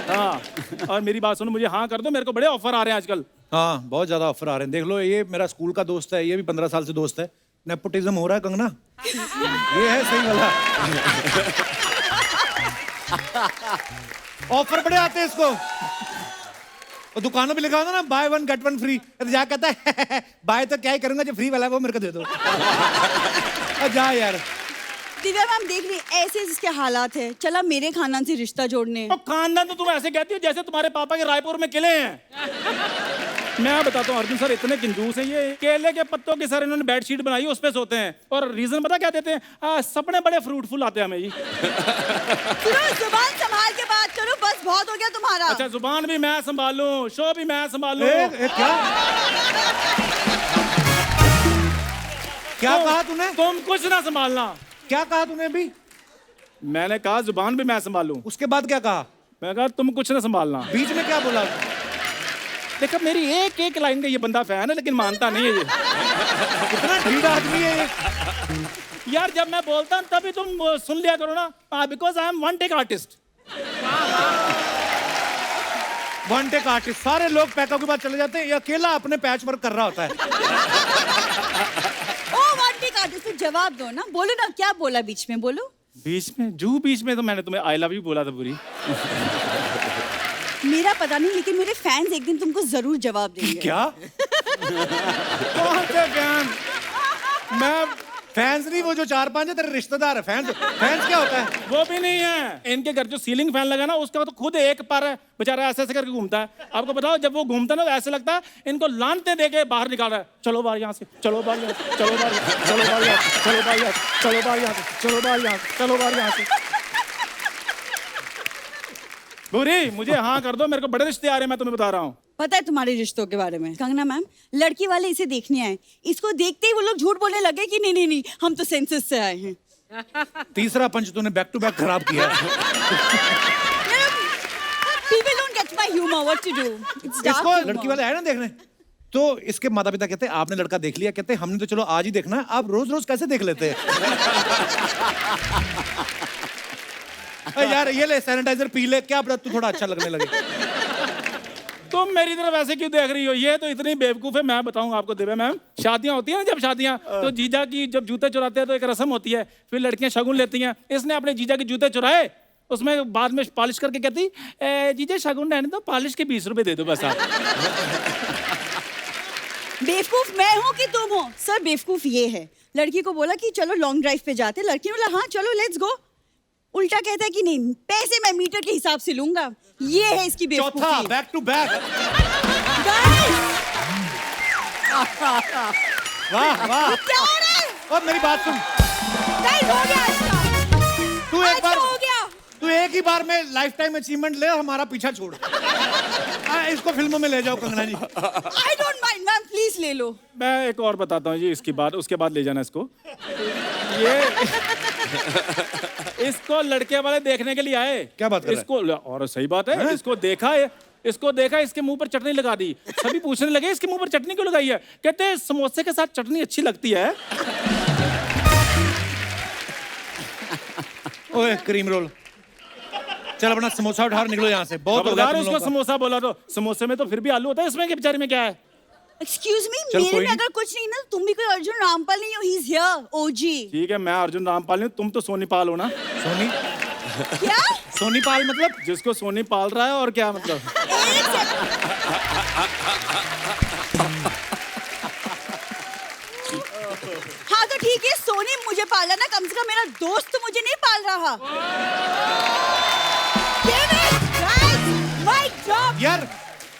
हाँ, और मेरी बात सुनो, मुझे हाँ कर दो, मेरे को बड़े ऑफर आ रहे हैं आजकल। हाँ, बहुत ज्यादा ऑफर आ रहे हैं। देख लो, ये मेरा स्कूल का दोस्त है, ये भी 15 साल से दोस्त है। नेपोटिज्म हो रहा है कंगना, ये है सही वाला। ऑफर बड़े आते हैं इसको। और दुकानों पे लिखा होता ना बाय 1 गेट 1 फ्री, तो जा कहता है बाय तो क्या ही करूंगा, जो फ्री वाला है वो मेरे को दे दो। जा यार। दिव्या मैम देख रही ऐसे इसके हालात है, चला मेरे खानदान से रिश्ता जोड़ने। तो खानदान तो तुम ऐसे कहती हो जैसे तुम्हारे पापा के रायपुर में किले हैं। मैं बताता हूँ अर्जुन सर, इतने कंजूस हैं ये। केले के पत्तों की सर इन्होंने बेडशीट बनाई, उस पे सोते हैं। और रीजन पता क्या देते हैं? सपने बड़े फ्रूटफुल आते हैं हमें जी। जुबान संभाल के बात करो, बस बहुत हो गया तुम्हारा। अच्छा, जुबान भी मैं संभालूं, शो भी मैं संभालूं। क्या क्या कहा तूने? तुम कुछ ना संभालना। क्या कहा तूने अभी? मैंने कहा जुबान भी मैं संभालूं। उसके बाद क्या कहा? मैं कहा तुम कुछ ना संभालना। बीच में क्या बोला? देखो मेरी एक एक लाइन का ये बंदा फैन है, लेकिन मानता नहीं है ये। कितना ढीठ आदमी है ये। यार जब मैं बोलता हूँ तभी तुम सुन लिया करो ना, because I am one take artist. One take artist. सारे लोग पैकअप के बाद चले जाते हैं, ये अकेला अपने पैच वर्क कर रहा होता है। तो जवाब दो ना, बोलो ना, क्या बोला बीच में? बोलो। बीच में तो मैंने तुम्हें आई लव यू बोला था पूरी। मेरा पता नहीं, लेकिन मेरे फैंस एक दिन तुमको जरूर जवाब देंगे। क्या? कौन से फैन? मैं फैंस नहीं, वो जो 4-5 है तेरे रिश्तेदार है। फैंस फैंस क्या होता है? वो भी नहीं है। इनके घर जो सीलिंग फैन लगा ना, उसका तो खुद एक पर है बेचारा, ऐसे ऐसे करके घूमता है। आपको बताओ, जब वो घूमता है ना, तो ऐसे लगता है इनको लानते दे के बाहर निकाल रहा है। चलो बाहर यहाँ से, चलो बाहर यहाँ से, चलो बाहर, चलो बाहर यहाँ से, चलो बाहर यहाँ से, चलो बाहर यहाँ से, चलो बाहर यहाँ से, चलो बाहर यहाँ से। बुरी, मुझे हाँ कर दो, मेरे को बड़े रिश्ते आ रहे हैं, मैं तुम्हें बता रहा हूँ। पता है तुम्हारे रिश्तों के बारे में? कंगना मैम, लड़की वाले इसे देखने आए, इसको देखते ही वो लोग झूठ बोलने लगे कि नहीं नहीं नहीं, हम तो सेंसस से आए हैं। तीसरा पंच तूने बैक टू बैक खराब किया है। People don't get my humor. What to do? It's dark इसको humor. लड़की वाले आए ना देखने, तो इसके माता पिता कहते हैं आपने लड़का देख लिया? कहते हैं हमने तो चलो आज ही देखना है, आप रोज रोज कैसे देख लेते हैं? अरे यार ये ले सैनिटाइजर पी ले, क्या पता तू थोड़ा अच्छा लगने लगे। तुम मेरी तरफ ऐसे क्यों देख रही हो? ये तो इतनी बेवकूफ है। मैं बताऊं आपको दिव्या मैम, शादियां होती है ना, जब शादियां, तो जीजा की जब जूते चुराते हैं तो एक रस्म होती है, फिर लड़कियां शगुन लेती हैं। इसने अपने जीजा के जूते चुराए, उसमें बाद में पॉलिश करके कहती जीजा शगुन रहने दो, पॉलिश के 20 रुपए दे दो बस आप। बेवकूफ मैं हूँ कि तुम हो? सर बेवकूफ ये है, लड़की को बोला कि चलो लॉन्ग ड्राइव पे जाते, लड़की ने बोला हाँ चलो लेट्स गो, उल्टा कहता है कि नहीं पैसे मैं मीटर के हिसाब से लूंगा। ये है इसकी बेवकूफी। चौथा बैक टू बैक। वाह वाह। क्या हो रहा है? और मेरी बात सुन, Guys, हो गया इसका। तू एक आज बार, हो गया। तू एक ही बार में लाइफ टाइम अचीवमेंट ले, हमारा पीछा छोड़। इसको फिल्मों में ले जाओ कंगना जी। I don't mind, ma'am please ले लो। मैं एक और बताता हूँ जी, इसकी बात उसके बाद ले जाना इसको। ये इसको लड़के वाले देखने के लिए आए। क्या बात कर रहा है? इसको, और सही बात है, इसको देखा, इसके मुंह पर चटनी लगा दी। सभी पूछने लगे इसके मुंह पर चटनी क्यों लगाई है? कहते हैं समोसे के साथ चटनी अच्छी लगती है। ओए क्रीम रोल, चल अपना समोसा उठा और निकलो यहाँ से। बहुत हो गया खबरदार तुम उसको लोगों का। समोसा बोला तो, समोसे में तो फिर भी आलू होता है, इसमें के बेचारे में क्या है? एक्सक्यूज मी, चल, मेरे कोई में नहीं। अगर कुछ नहीं ना, तुम भी कोई अर्जुन रामपाल नहीं हो, ही इज हियर ओजी। ठीक है, मैं अर्जुन रामपाल हूँ, तुम तो सोनी पाल हो ना। सोनी, क्या? सोनी पाल मतलब? जिसको सोनी पाल रहा है, और क्या मतलब? एक सेकंड। हाँ तो ठीक है, सोनी मुझे पाला ना, कम से कम मेरा दोस्त तो मुझे नहीं पाल रहा। Damn it, guys, my job. यार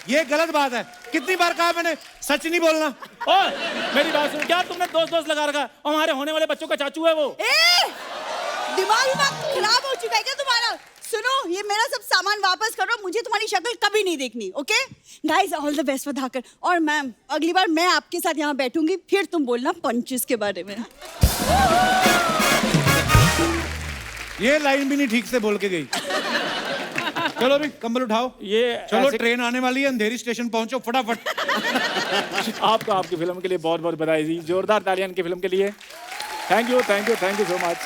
ये गलत बात है, कितनी बार कहा मैंने सच नहीं बोलना। ओए, मेरी बात सुन, क्या तुमने दोस्त लगा रखा है? हमारे होने वाले बच्चों का चाचू है वो। दिमाग खराब हो चुका है क्या तुम्हारा? सुनो, ये मेरा सब सामान वापस करो, मुझे तुम्हारी शक्ल कभी नहीं देखनी। Okay guys, all the best for Dhaakad. और मैम, अगली बार मैं आपके साथ यहाँ बैठूंगी, फिर तुम बोलना पंचेस के बारे में। ये लाइन भी नहीं ठीक से बोल के गई। चलो भी कंबल उठाओ, ये चलो ऐसे- ट्रेन आने वाली है, अंधेरी स्टेशन पहुंचो फटाफट। आपको आपकी फिल्म के लिए बहुत बहुत बधाई जी। जोरदार तालियां इनकी फिल्म के लिए। Thank you so much.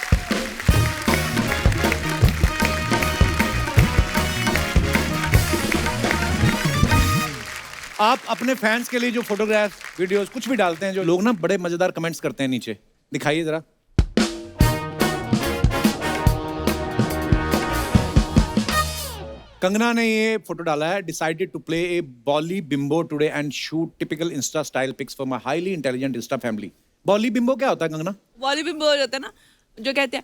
आप अपने फैंस के लिए जो फोटोग्राफ, वीडियोस कुछ भी डालते हैं, जो लोग ना बड़े मजेदार कमेंट्स करते हैं नीचे, दिखाइए जरा। कंगना ने ये फोटो डाला है, decided to play a bolly bimbo today and shoot typical insta style pics for my highly intelligent insta family. Bolly bimbo क्या होता है कंगना? वॉलीबॉल बोल होता है ना, जो कहते हैं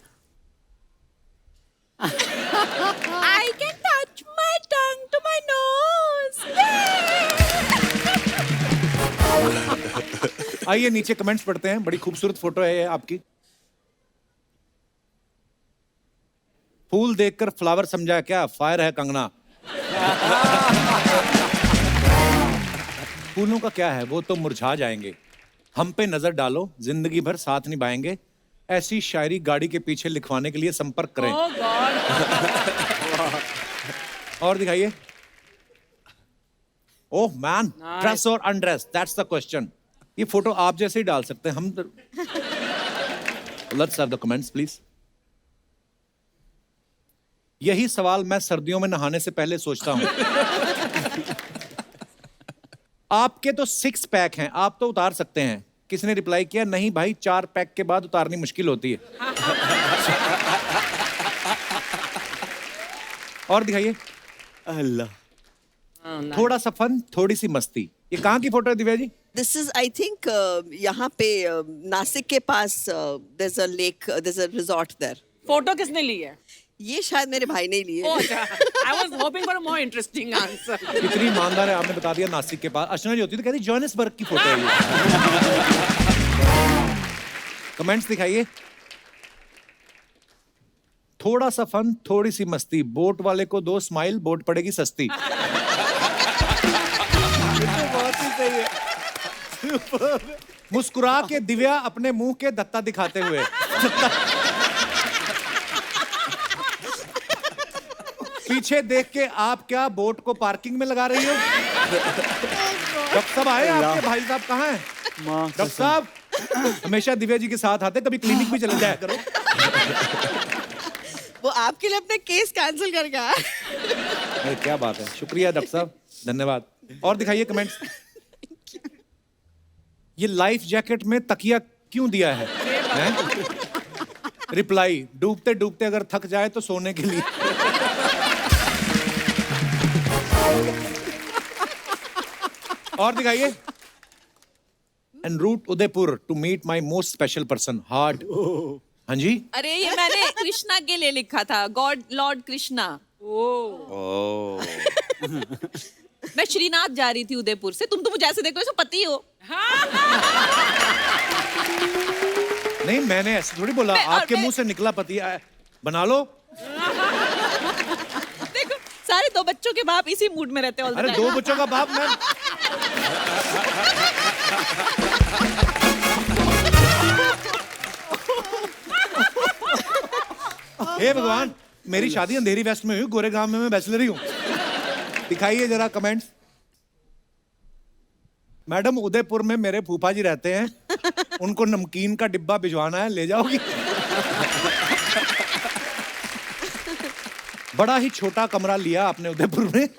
I can touch my tongue to my nose. आइए नीचे कमेंट्स पढ़ते हैं, बड़ी खूबसूरत फोटो है ये आपकी। फूल देखकर फ्लावर समझा क्या? फायर है कंगना। फूलों का क्या है, वो तो मुरझा जाएंगे। हम पे नजर डालो, जिंदगी भर साथ निभाएंगे। ऐसी शायरी गाड़ी के पीछे लिखवाने के लिए संपर्क करें। और दिखाइए। ओह मैन, ड्रेस और अनड्रेस, दैट्स द क्वेश्चन। ये फोटो आप जैसे ही डाल सकते हैं हम। Let's have the comments please. यही सवाल मैं सर्दियों में नहाने से पहले सोचता हूं। आपके तो 6 पैक हैं, आप तो उतार सकते हैं। किसने रिप्लाई किया? नहीं भाई, 4 पैक के बाद उतारनी मुश्किल होती है। और दिखाइए। अल्लाह, थोड़ा सा फन, थोड़ी सी मस्ती। ये कहाँ की फोटो है Divya ji? This is, I think, यहाँ पे नासिक के पास there's a lake, there's a resort there. Photo किसने ली है? ये शायद मेरे भाई ने लिए। I was hoping for a more interesting answer. कितनी ईमानदार है, आपने बता दिया नासिक के पास। अर्चना जी होती तो कहती जोहानिसबर्ग की फोटो है ये। कमेंट्स दिखाइए। थोड़ा सा फन, थोड़ी सी मस्ती, बोट वाले को 2 स्माइल, बोट पड़ेगी सस्ती। बहुत ही सही है। मुस्कुरा के दिव्या अपने मुंह के दत्ता दिखाते हुए। पीछे देख के आप क्या बोट को पार्किंग में लगा रही हो? डॉक्टर साहब आए आपके भाई साहब कहाँ हैं? डॉक्टर साहब हमेशा दिव्या जी के साथ आते, कभी क्लिनिक भी चले जाया करो। वो आपके लिए अपने केस कैंसिल कर गया। अरे क्या बात है, शुक्रिया डॉक्टर साहब, धन्यवाद। और दिखाइए कमेंट्स। ये लाइफ जैकेट में तकिया क्यों दिया है? रिप्लाई, डूबते डूबते अगर थक जाए तो सोने के लिए। और दिखाइए। En route Udaipur to meet my most special person, hard. हाँ जी, अरे ये मैंने कृष्णा के लिए लिखा था, गॉड लॉर्ड कृष्णा। मैं श्रीनाथ जा रही थी उदयपुर से, तुम तो मुझे ऐसे देखो जैसे पति हो। नहीं मैंने ऐसे थोड़ी बोला, आपके मुंह से निकला पति बना लो। देखो सारे 2 बच्चों के बाप इसी मूड में रहते हैं। अरे 2 बच्चों का बाप मैं। हे भगवान, मेरी शादी अंधेरी वेस्ट में हुई, गोरेगांव में मैं बैचलर ही हूँ। दिखाइए जरा कमेंट्स। मैडम उदयपुर में मेरे फूफा जी रहते हैं, उनको नमकीन का डिब्बा भिजवाना है, ले जाओगी? बड़ा ही छोटा कमरा लिया आपने उदयपुर में,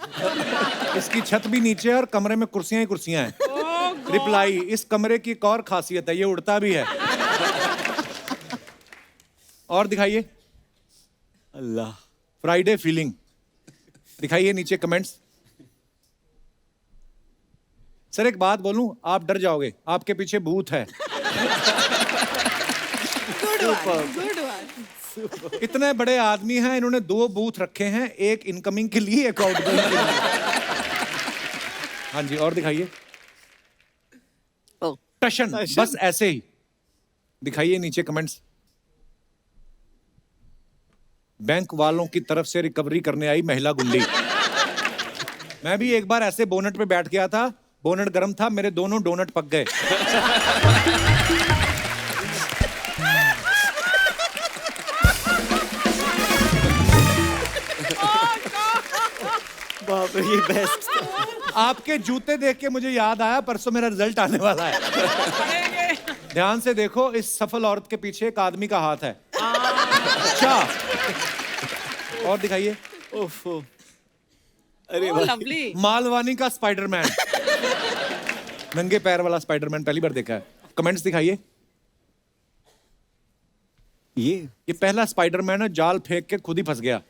इसकी छत भी नीचे है और कमरे में कुर्सियां ही कुर्सियां हैं। रिप्लाई, इस कमरे की एक और खासियत है, ये उड़ता भी है। और दिखाइए। अल्लाह, फ्राइडे फीलिंग। दिखाइए नीचे कमेंट्स। सर एक बात बोलूं, आप डर जाओगे, आपके पीछे भूत है। इतने बड़े आदमी हैं, इन्होंने 2 बूथ रखे हैं, एक इनकमिंग के लिए, एक आउटगोइंग के लिए। हाँ जी, और दिखाइए। टशन, बस ऐसे ही। दिखाइए नीचे कमेंट्स। बैंक वालों की तरफ से रिकवरी करने आई महिला गुंडी। मैं भी एक बार ऐसे बोनट पे बैठ गया था, बोनट गर्म था, मेरे दोनों डोनट पक गए। बाप रे, ये बेस्ट। आपके जूते देख के मुझे याद आया, परसों मेरा रिजल्ट आने वाला है। ध्यान से देखो, इस सफल औरत के पीछे एक आदमी का हाथ है। अच्छा, और दिखाइए। ओफो, अरे लवली। मालवानी का स्पाइडरमैन, नंगे पैर वाला स्पाइडरमैन पहली बार देखा है। कमेंट्स दिखाइए। ये पहला स्पाइडरमैन है, जाल फेंक के खुद ही फंस गया।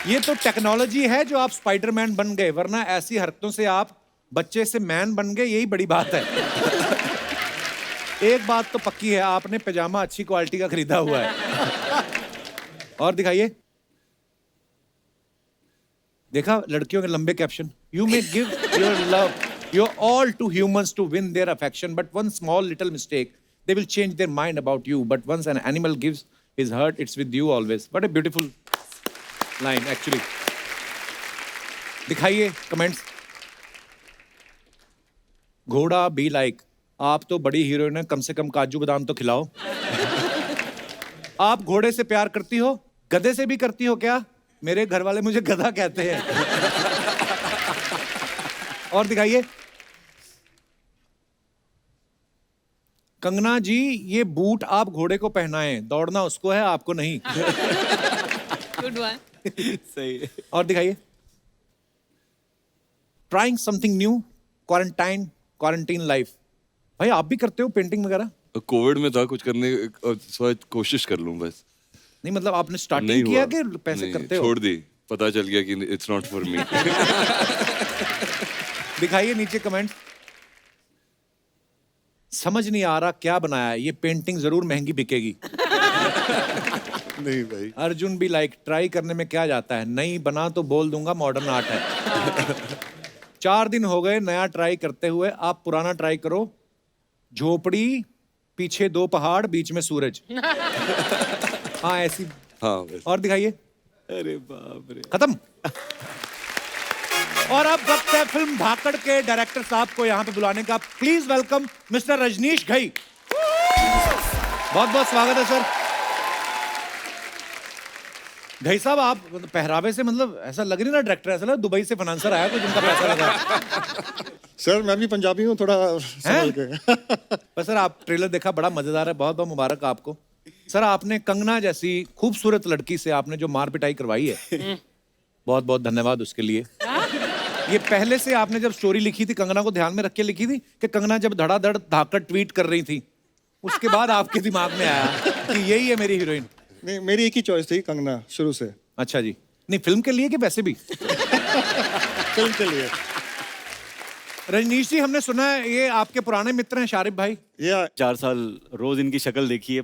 ये तो टेक्नोलॉजी है जो आप स्पाइडरमैन बन गए, वरना ऐसी हरकतों से आप बच्चे से मैन बन गए, यही बड़ी बात है। एक बात तो पक्की है, आपने पैजामा अच्छी क्वालिटी का खरीदा हुआ है। और दिखाइए। देखा लड़कियों के लंबे caption. You may give your love your all to humans to win their affection, but one small little mistake they will change their mind about you, but once an animal gives his heart, it's with you always. What a beautiful line actually. दिखाइए comments. घोड़ा be like, आप तो बड़ी heroine है, कम से कम काजू बादाम तो खिलाओ। आप घोड़े से प्यार करती हो, गधे से भी करती हो क्या? मेरे घर वाले मुझे गधा कहते हैं। और दिखाइए। कंगना जी, ये बूट आप घोड़े को पहनाएं, दौड़ना उसको है, आपको नहीं। Good one. सही है। और दिखाइए। Trying something new, quarantine life. भाई आप भी करते हो पेंटिंग वगैरह? कोविड में था कुछ करने, कोशिश कर लूं बस। नहीं मतलब आपने स्टार्टिंग किया कि पैसे नहीं, करते हो? छोड़ दी, पता चल गया कि इट्स नॉट फॉर मी। दिखाइए नीचे कमेंट। समझ नहीं आ रहा क्या बनाया है, ये पेंटिंग जरूर महंगी बिकेगी। नहीं भाई। अर्जुन भी लाइक ट्राई करने में क्या जाता है, नहीं बना तो बोल दूंगा मॉडर्न आर्ट है। 4 दिन हो गए नया ट्राई करते हुए, आप पुराना ट्राई करो। झोपड़ी, पीछे 2 पहाड़, बीच में सूरज। हाँ ऐसी। हाँ वैसे। और दिखाइए। अरे बाप रे। खत्म। और अब वक्त है फिल्म धाकड़ के डायरेक्टर साहब को यहाँ पे बुलाने का। Please welcome mister Rajneesh Ghai. बहुत बहुत स्वागत है सर। घई साहब, आप पहरावे से मतलब ऐसा लग नहीं ना डायरेक्टर, ऐसा लग दुबई से फाइनेंसर आया कोई जिनका पैसा लगा। सर मैं भी पंजाबी हूँ, थोड़ा संभल के। पर सर आप ट्रेलर देखा, बड़ा मजेदार है, बहुत बहुत मुबारक आपको। सर आपने कंगना जैसी खूबसूरत लड़की से आपने जो मार पिटाई करवाई है, बहुत बहुत धन्यवाद उसके लिए। ये पहले से आपने जब स्टोरी लिखी थी, कंगना को ध्यान में रख के लिखी थी कि कंगना जब धड़ाधड़ धाकड़ ट्वीट कर रही थी, उसके बाद आपके दिमाग में आया कि यही है मेरी हीरोइन? नहीं, मेरी एक ही चॉइस थी कंगना शुरू से। अच्छा जी। नहीं फिल्म के लिए कि वैसे भी? फिल्म के लिए। रजनीश जी, हमने सुना है ये आपके पुराने मित्र हैं शारिफ भाई। ये 4 साल रोज इनकी शक्ल देखी है।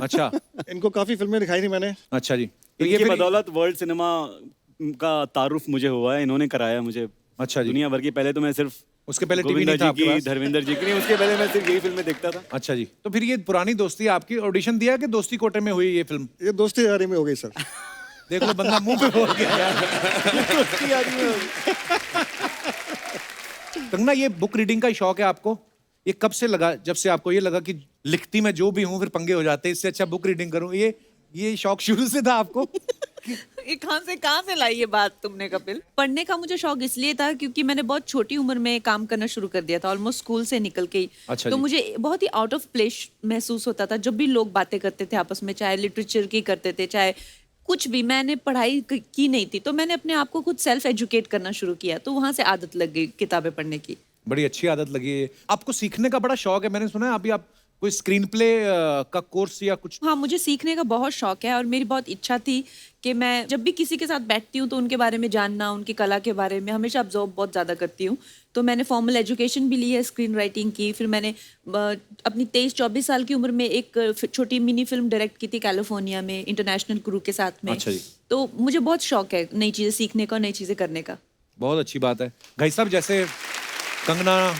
अच्छा। इनको काफी फिल्में दिखाई थी मैंने। अच्छा जी। तो इनकी फिर- बदौलत वर्ल्ड सिनेमा का तारुफ मुझे हुआ है, इन्होंने कराया मुझे। अच्छा जी। दुनिया भर की। पहले तो मैं सिर्फ उसके पहले टीवी गोविंदा नहीं था जी आपके की, पास? धर्मेंद्र जी की नहीं, उसके पहले मैं सिर्फ यही फिल्में देखता था। अच्छा जी। तो फिर ये पुरानी दोस्ती आपकी ऑडिशन दिया कि दोस्ती कोटे में हुई ये फिल्म? ये दोस्ती यारी में हो गई सर। देख लो बंदा मुंह पे बोल गया यार। दोस्ती यारी में हो गई। कंगना, ये बुक रीडिंग का शौक है आपको? ये कब से लगा, जब से आपको ये लगा कि लिखती मैं जो भी हूँ फिर पंगे हो जाते हैं, इससे अच्छा बुक रीडिंग करूँ? ये शौक शुरू से था आपको? ये कहाँ से लाई ये बात तुमने कपिल? पढ़ने का मुझे शौक इसलिए था क्योंकि मैंने बहुत छोटी उम्र में काम करना शुरू कर दिया था, ऑलमोस्ट स्कूल से निकल के ही। अच्छा तो जी। मुझे बहुत ही आउट ऑफ प्लेस महसूस होता था जब भी लोग बातें करते थे आपस में, चाहे लिटरेचर की करते थे, चाहे कुछ भी। मैंने पढ़ाई की नहीं थी, तो मैंने अपने आप को खुद सेल्फ एजुकेट करना शुरू किया, तो वहां से आदत लग गई किताबें पढ़ने की। बड़ी अच्छी आदत लगी है। आपको सीखने का बड़ा शौक है, मैंने सुना है अभी आप कोई स्क्रीन प्ले का कोर्स या कुछ? हाँ, मुझे सीखने का बहुत शौक है और मेरी बहुत इच्छा थी कि मैं जब भी किसी के साथ बैठती हूँ तो उनके बारे में जानना, उनकी कला के बारे में हमेशा ऑब्जर्व बहुत ज़्यादा करती हूँ। तो मैंने फॉर्मल एजुकेशन भी ली है स्क्रीन राइटिंग की। फिर मैंने अपनी 23-24 साल की उम्र में एक छोटी मिनी फिल्म डायरेक्ट की थी कैलिफोर्निया में, इंटरनेशनल क्रू के साथ में। अच्छा जी। तो मुझे बहुत शौक है नई चीज़ें सीखने का, नई चीज़ें करने का। बहुत अच्छी बात है। घई साहब, जैसे कंगना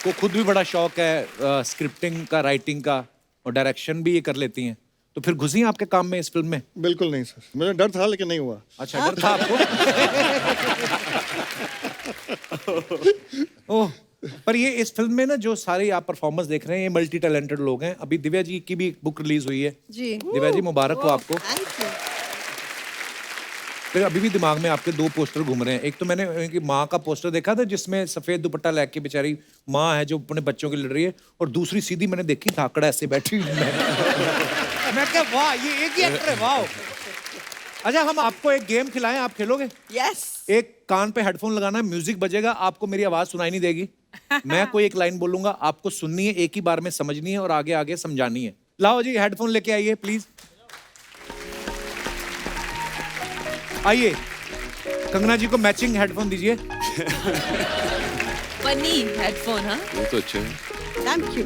को खुद भी बड़ा शौक है स्क्रिप्टिंग का, राइटिंग का, और डायरेक्शन भी ये कर लेती हैं, तो फिर घुसी आपके काम में इस फिल्म में? बिल्कुल नहीं सर, मुझे डर था लेकिन नहीं हुआ। अच्छा, डर था आपको? ओह, पर ये इस फिल्म में ना जो सारे आप परफॉर्मेंस देख रहे हैं, ये मल्टी टैलेंटेड लोग हैं। अभी दिव्या जी की भी बुक रिलीज हुई है। जी। दिव्या जी, मुबारक हो आपको। Thank you. फिर अभी भी दिमाग में आपके 2 पोस्टर घूम रहे हैं। एक तो मैंने उनकी माँ का पोस्टर देखा था जिसमें सफेद दुपट्टा लेके बेचारी माँ है जो अपने बच्चों के लड़ रही है, और दूसरी सीधी मैंने देखी धाकड़ा ऐसे बैठी हुई। मैं क्या, वाह, ये एक ही एक्टर है, वाह। अच्छा, हम आपको एक गेम खिलाएं, आप खेलोगे? यस। एक कान पे हेडफोन लगाना है, म्यूजिक बजेगा, आपको मेरी आवाज सुनाई नहीं देगी। मैं कोई एक लाइन बोलूंगा, आपको सुननी है, एक ही बार में समझनी है और आगे आगे समझानी है। लाओ जी, हेडफोन लेके आइए प्लीज। आइए, कंगना जी को मैचिंग हेडफोन दीजिए। Funny headphone. हाँ, वो तो अच्छे हैं। Thank you.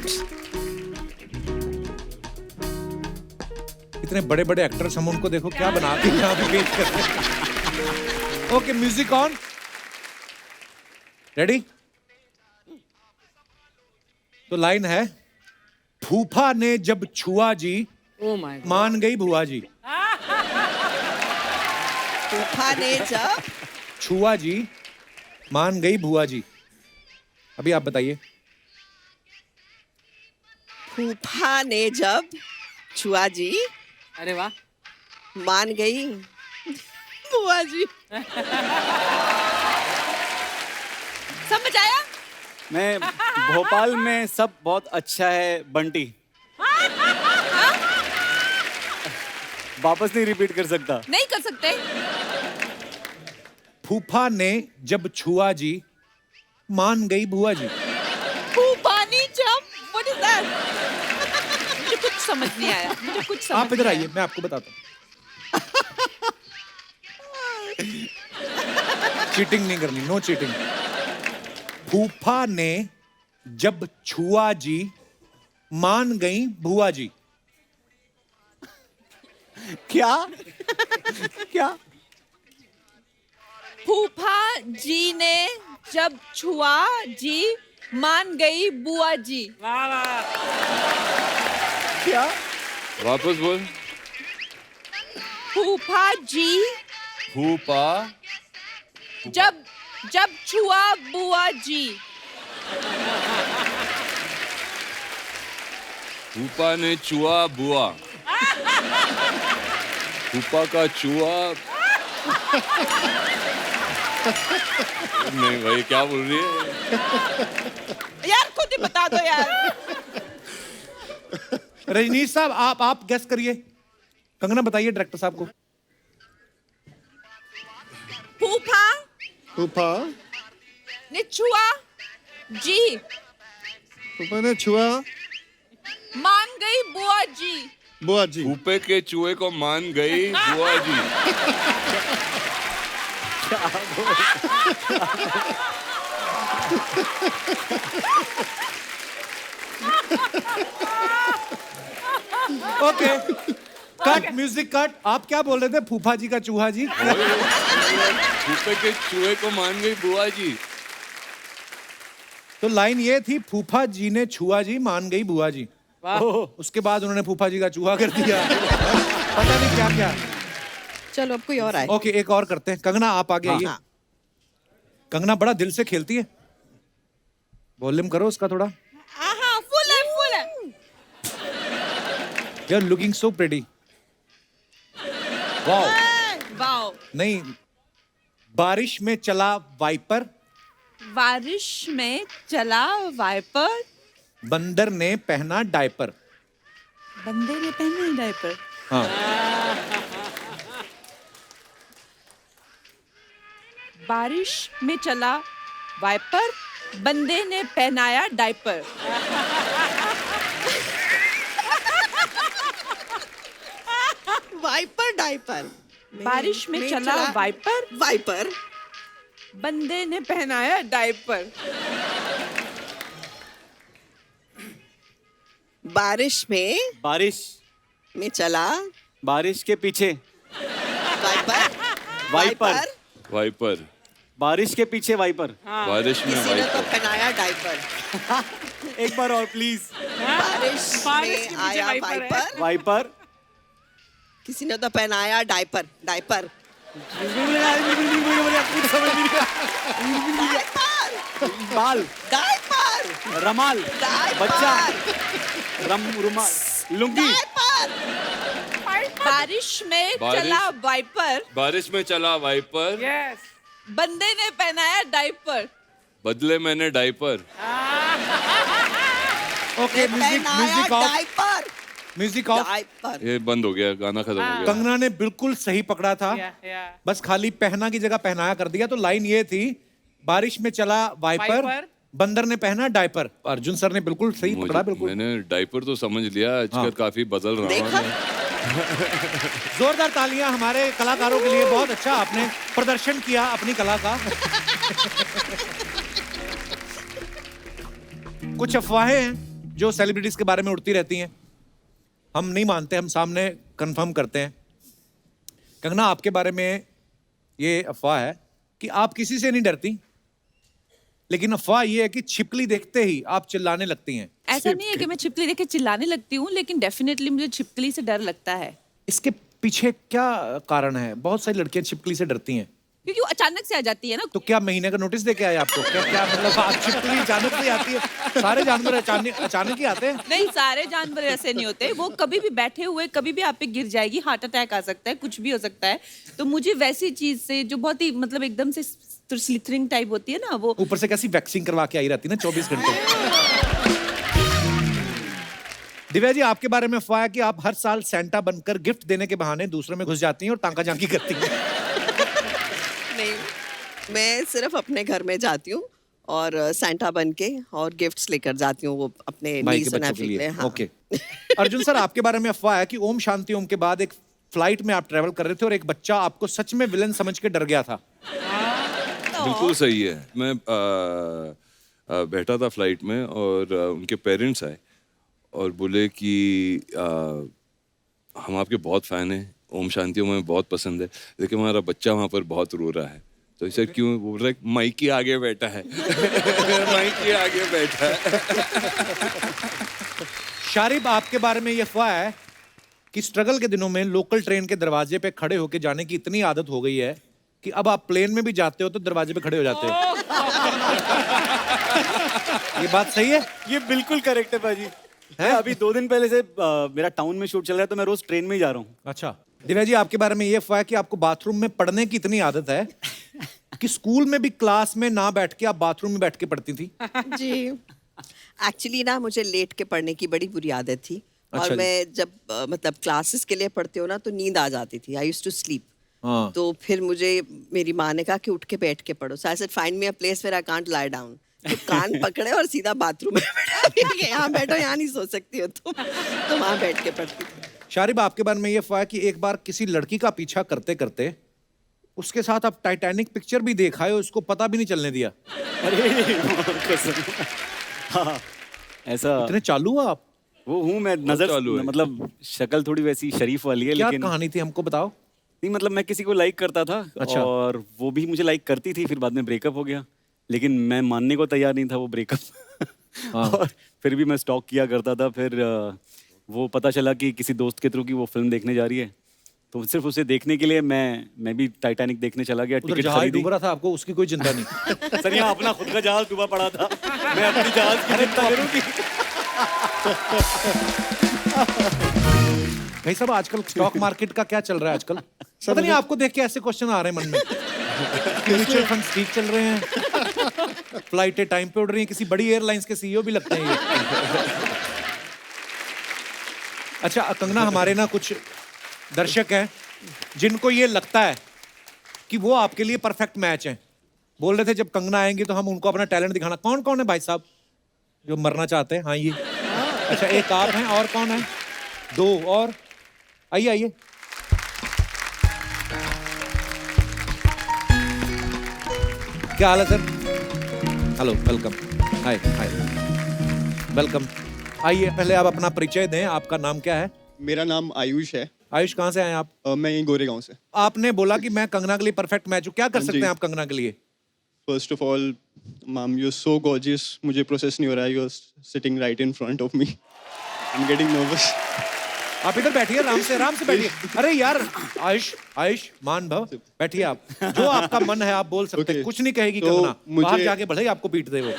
इतने बड़े बड़े एक्टर्स, हम उनको देखो क्या बना के यहाँ पे पेश करते हैं। Okay, music on, ready? तो लाइन है, फूफा ने जब छुआ जी, मान गई भुआ जी। फूफा ने जब छुआ जी, मान गई भुआ जी। अभी आप बताइए। फूफा ने जब छुआ जी, अरे वाह, मान गई बुआ जी। समझ आया? मैं भोपाल में सब बहुत अच्छा है बंटी। वापस नहीं रिपीट कर सकता। नहीं कर सकते। फूफा ने जब छुआ जी, मान गई भुआ जी। पानी जब, व्हाट इज दैट? मुझे कुछ समझ नहीं आया, मुझे कुछ समझ आप इधर नहीं आइए, मैं आपको बताता हूँ। चीटिंग नहीं करनी, नो चीटिंग। फूफा ने जब छुआ जी, मान गई बुआ जी। क्या क्या? फूफा जी ने जब छुआ जी, मान गई बुआ जी। वाह वाह। क्या? वापस बोल। फूफा जी फूफा जब छुआ बुआ जी। फूफा ने चुआ बुआ। फूफा का चुआ। नहीं भाई, क्या बोल रही है? यार खुद ही बता दो यार। रजनीश साहब आप गेस करिए। कंगना बताइए डायरेक्टर साहब को। फूफा फूफा ने छुआ जी, फूफा ने छुआ मान गई बुआ जी। बुआ जी। फूफे के चूहे को मान गई बुआ जी। Okay, cut, music cut. आप क्या बोल रहे थे? फूफा जी का चूहा जी। फूफे के चूहे को मान गई बुआ जी। तो लाइन ये थी, फूफा जी ने छुआ जी, मान गई बुआ जी। उसके बाद उन्होंने फूफा जी का चूहा कर दिया। पता नहीं क्या क्या। चलो अब कोई और आए। ओके, एक और करते हैं। कंगना आप आगे आइए। हाँ। कंगना बड़ा दिल से खेलती है। वॉल्यूम करो उसका थोड़ा। फुल है फुल है। You are looking so pretty. Wow. Wow. नहीं, बारिश में चला वाइपर, बारिश में चला वाइपर, बंदर ने पहना डायपर। बंदे ने पहना डायपर। हाँ, बारिश में चला वाइपर, बंदे ने पहनाया डायपर। Wiper diaper. बारिश में चला वाइपर, वाइपर। बंदे ने पहनाया डायपर। बारिश में चला बारिश के पीछे वाइपर। वाइपर। वाइपर। बारिश के पीछे वाइपर। बारिश में किसी ने तो वाइपर। पहनाया डाइपर। एक बार और प्लीज। बारिश बारिश के में पीछे आया वाइपर है। वाइपर। वाइपर। किसी ने तो पहनाया डाइपर। डाइपर। बाल। डाइपर। रमाल। डाइपर। बच्चा। रुमाल। लुंगी। डाइपर। बारिश में चला वाइपर, बारिश में चला वाइपर, यस। बंदे ने पहनाया डायपर। बदले मैंने diaper. Okay, music of, diaper. Music of. Diaper. ये बंद हो गया, गाना खत्म हो गया। कंगना ने बिल्कुल सही पकड़ा था, बस खाली पहना की जगह पहनाया कर दिया। तो लाइन ये थी, बारिश में चला वाइपर, वाइपर। बंदर ने पहना डायपर। अर्जुन सर ने बिल्कुल सही पकड़ा, बिल्कुल। मैंने डायपर तो समझ लिया, आजकल काफी बदल रहा देखा? हूँ। जोरदार तालियां हमारे कलाकारों के लिए। बहुत अच्छा आपने प्रदर्शन किया अपनी कला का। कुछ अफवाहें हैं जो सेलिब्रिटीज के बारे में उड़ती रहती हैं, हम नहीं मानते, हम सामने कंफर्म करते हैं। कंगना, आपके बारे में ये अफवाह है कि आप किसी से नहीं डरती, लेकिन अफवाह ये है कि छिपकली देखते ही आप चिल्लाने लगती हैं। ऐसा नहीं है कि मैं छिपकली देख के चिल्लाने लगती हूँ, लेकिन डेफिनेटली मुझे छिपकली से डर लगता है। इसके पीछे क्या कारण है? बहुत सारी लड़कियां छिपकली से डरती हैं। क्योंकि वो अचानक से आ जाती है ना। तो क्या महीने का नोटिस दे के आए आपको? क्या क्या मतलब आप छिपकली अचानक से आती है? सारे जानवर अचानक ही आते हैं? नहीं, सारे जानवर ऐसे नहीं होते। वो कभी भी बैठे हुए कभी भी आप पे गिर जाएगी, हार्ट अटैक आ सकता है, कुछ भी हो सकता है। तो मुझे वैसी चीज से जो बहुत ही मतलब एकदम से स्लिथरिंग टाइप होती है ना, वो ऊपर से कैसी वैक्सिंग करवा के आई रहती है ना 24 घंटे। दिव्या जी, आपके बारे में अफवाह है कि आप हर साल सेंटा बनकर गिफ्ट देने के बहाने दूसरों में घुस जाती हैं और तांका झांकी करती हैं। नहीं, मैं सिर्फ अपने घर में जाती हूँ और सैंटा बन के और गिफ्ट्स लेकर जाती हूँ वो अपने भाई niece के and बच्चों के nephew लिए। हाँ। ओके। अर्जुन सर, आपके बारे में अफवाह है कि ओम शांति ओम के बाद एक फ्लाइट में आप ट्रेवल कर रहे थे और एक बच्चा आपको सच में विलन समझ के डर गया था। बिल्कुल सही है। मैं बैठा था फ्लाइट में और उनके पेरेंट्स आए और बोले कि हम आपके बहुत फैन हैं, ओम शांति ओम हमें बहुत पसंद है, लेकिन हमारा बच्चा वहाँ पर बहुत रो रहा है। तो इसे क्यों? बोल रहा है माइकी आगे बैठा है। माइकी आगे बैठा है। शारिब, आपके बारे में ये अफवाह है कि स्ट्रगल के दिनों में लोकल ट्रेन के दरवाजे पे खड़े होके जाने की इतनी आदत हो गई है कि अब आप प्लेन में भी जाते हो तो दरवाजे पे खड़े हो जाते हो। ये बात सही है? ये बिल्कुल करेक्ट है भाजी। मैं अभी 2 दिन पहले से मेरा टाउन में शूट चल रहा है, तो मैं रोज ट्रेन में ही जा रहा हूँ। अच्छा दिव्या जी, आपके बारे में ये अफवाह है कि आपको बाथरूम में पढ़ने की इतनी आदत है कि स्कूल में भी क्लास में ना बैठ के आप बाथरूम में बैठ के पढ़ती थी। जी एक्चुअली ना मुझे लेट के पढ़ने की बड़ी बुरी आदत थी। अच्छा और जी। मैं जब मतलब क्लासेस के लिए पढ़ती हूँ ना तो नींद आ जाती थी। I used to sleep. हाँ। तो फिर मुझे मेरी माँ ने कहा कि उठ के बैठ के पढ़ो। So I said find me a place where I can't lie down. तो कान पकड़े और सीधा बाथरूम में बैठा दिया कि यहाँ बैठो, यहाँ नहीं सो सकती हो तुम। तो वहाँ बैठ के पढ़ती थी। शारिब, आपके बारे में ये अफवाह है कि एक बार किसी लड़की का पीछा करते करते उसके साथ आप टाइटैनिक पिक्चर भी देखा है, उसको पता भी नहीं चलने दिया। अरे कसम। हाँ, ऐसा इतने चालू हो आप? वो हूँ मैं। चालू नजर है। मतलब शक्ल थोड़ी वैसी शरीफ वाली है, क्या लेकिन कहानी थी, हमको बताओ। नहीं मतलब मैं किसी को लाइक करता था। अच्छा। और वो भी मुझे लाइक करती थी, फिर बाद में ब्रेकअप हो गया, लेकिन मैं मानने को तैयार नहीं था वो ब्रेकअप। हाँ। और फिर भी मैं स्टॉक किया करता था। फिर वो पता चला कि किसी दोस्त के थ्रू की वो फिल्म देखने जा रही है, तो सिर्फ उसे देखने के लिए मैं भी टाइटैनिक देखने चला गया। उधर टिकट जहाज खरीदी। डूब रहा था, आपको उसकी कोई चिंता नहीं। सर यहाँ अपना खुद का जहाज डूबा पड़ा था, मैं अपनी जहाज की चिंता करूँ कि भाई साहब, आजकल स्टॉक मार्केट का क्या चल रहा है आजकल? पता नहीं, आपको देख के ऐसे क्वेश्चन आ रहे हैं मन में। म्यूचुअल फंड ठीक चल रहे हैं, फ्लाइटें टाइम पे उड़ रही हैं, किसी बड़ी एयरलाइंस के सीईओ भी लगते हैं ये। अच्छा कंगना, हमारे ना कुछ दर्शक हैं जिनको ये लगता है कि वो आपके लिए परफेक्ट मैच हैं। बोल रहे थे जब कंगना आएंगी तो हम उनको अपना टैलेंट दिखाना। कौन कौन है भाई साहब जो मरना चाहते हैं? हाँ ये। अच्छा एक आप हैं, और कौन है? 2 और। आइए आइए। क्या हाल है sir? Hello, welcome. Hi hi, welcome. आइए, पहले आप अपना परिचय दें। आपका नाम क्या है? मेरा नाम आयुष है। आयुष, कहाँ से आए आप? मैं यहीं गोरेगांव से। आपने बोला कि मैं कंगना के लिए परफेक्ट मैच हूँ। क्या कर सकते जी। हैं आप कंगना के लिए? First of all ma'am, you so gorgeous. मुझे प्रोसेस नहीं हो रहा है, you are sitting right in front of me. I am getting nervous. आप इधर बैठिए, आराम से बैठिए। अरे यार आयुष, आयुष मान भव, बैठिए आप। जो आपका मन है आप बोल सकते हैं। Okay. कुछ नहीं कहेगी तो कंगना, बाहर मुझे- जाके भले ही आपको पीट दे वो।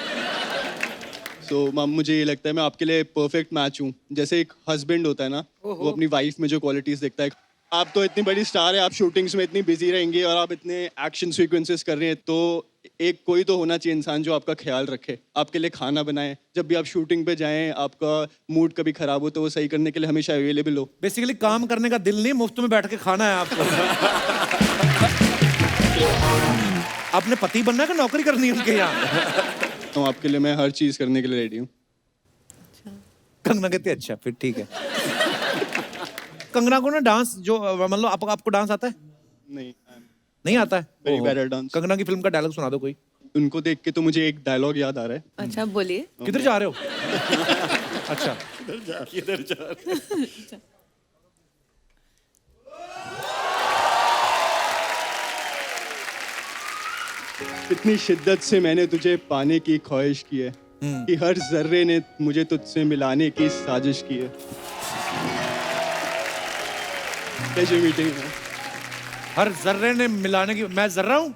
सो मैम, मुझे ये लगता है मैं आपके लिए परफेक्ट मैच हूँ। जैसे एक हस्बैंड होता है ना, वो अपनी वाइफ में जो क्वालिटीज देखता है। आप तो इतनी बड़ी स्टार है, आप शूटिंग्स में इतनी बिजी रहेंगी और आप इतने एक्शन सीक्वेंसेस कर रहे हैं, तो एक कोई तो होना चाहिए इंसान जो आपका ख्याल रखे, आपके लिए खाना बनाए। जब भी आप शूटिंग पे जाएं, आपका मूड कभी खराब हो तो वो सही करने के लिए हमेशा अवेलेबल हो। बेसिकली काम करने का दिल नहीं, मुफ्त में बैठ के खाना है आपको। आपने पति बनना है कि नौकरी करनी है उनके यहाँ? तो आपके लिए मैं हर चीज करने के लिए रेडी हूँ। कंगना कहती है अच्छा फिर ठीक है। कंगना को ना डांस जो मतलब आपको डांस आता है? नहीं, नहीं आता है? वेरी ओहो। Bad dance. कंगना की फिल्म का डायलॉग सुना दो कोई। उनको देख के तो मुझे एक डायलॉग याद आ रहा है। अच्छा बोलिए। किधर जा रहे हो? अच्छा किधर जा रहे हैं? इतनी शिद्दत से मैंने तुझे पाने की ख्वाहिश की है कि हर जर्रे ने मुझे तुझसे मिलाने की साजिश की है। प्लेजर मीटिंग है। हर जर्रे ने मिलाने की, मैं जर्रा हूँ?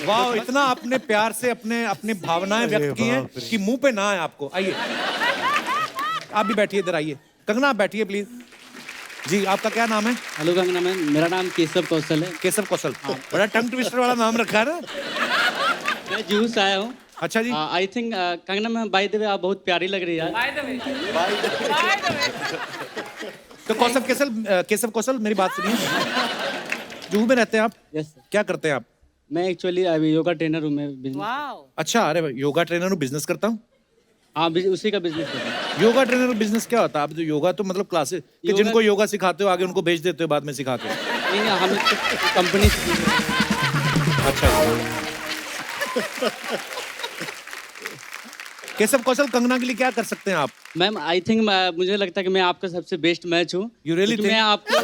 वाह, इतना अपने प्यार से अपने अपनी भावनाएं व्यक्त की हैं कि मुंह पे ना है आपको। आइए आप भी बैठिए, इधर आइए। कंगना आप बैठिए प्लीज। जी आपका क्या नाम है? हेलो कंगना मैम, मेरा नाम केशव कौशल है। केशव कौशल, बड़ा टंग ट्विस्टर वाला नाम रखा है ना। मैं जूहू से आया हूँ। अच्छा जी। I think Kangana ma'am, by the way आप बहुत प्यारी लग रही है। तो केशव कौशल मेरी बात सुनिए। जुहू में रहते हैं आप? यस। क्या करते हैं आप? मैं एक्चुअली अभी योगा ट्रेनर हूँ। मैं बिजनेस। अच्छा, अरे भाई, योगा ट्रेनर हूँ, बिजनेस करता हूँ। हाँ, उसी का बिजनेस करता हूँ। योगा ट्रेनर और बिजनेस क्या होता है? आप तो योगा तो मतलब क्लासेस कि योगा- जिनको योगा सिखाते हो आगे उनको भेज देते हो बाद में सिखा के। नहीं, हम कंपनी अच्छा जी। केशव कौशल, कंगना के लिए क्या कर सकते हैं आप? मैम आई थिंक मुझे लगता है कि मैं आपका सबसे बेस्ट मैच हूँ। You really क्योंकि मैं आपको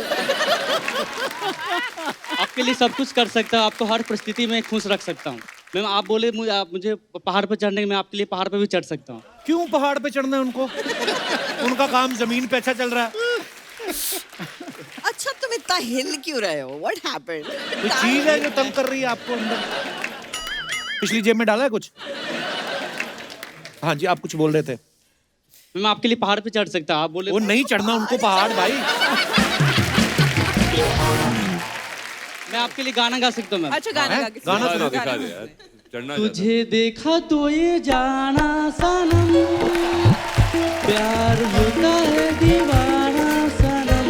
आपके लिए सब कुछ कर सकता हूँ, आपको हर परिस्थिति में खुश रख सकता हूँ। मैम आप बोले मुझे पहाड़ पर चढ़ने, मैं आपके लिए पहाड़ पर भी चढ़ सकता हूँ। क्यों पहाड़ पे चढ़ना है उनको? उनका काम जमीन पे अच्छा चल रहा है। अच्छा तुम इतना हिल क्यों रहे हो? What happened? कोई चीज है जो तंग कर रही है आपको अंदर? पिछली जेब में डाला है कुछ? हाँ जी, आप कुछ बोल रहे थे। मैं आपके लिए पहाड़ पे चढ़ सकता हूँ, आप बोले वो नहीं चढ़ना उनको पहाड़ भाई। मैं आपके लिए गाना गा सकता हूँ मैम। अच्छा गाना गा के गाना दिखा सुना दे, दिखा दे यार, चढ़ना तुझे देखा तो ये जाना सनम, प्यार होता है दीवाना सनम,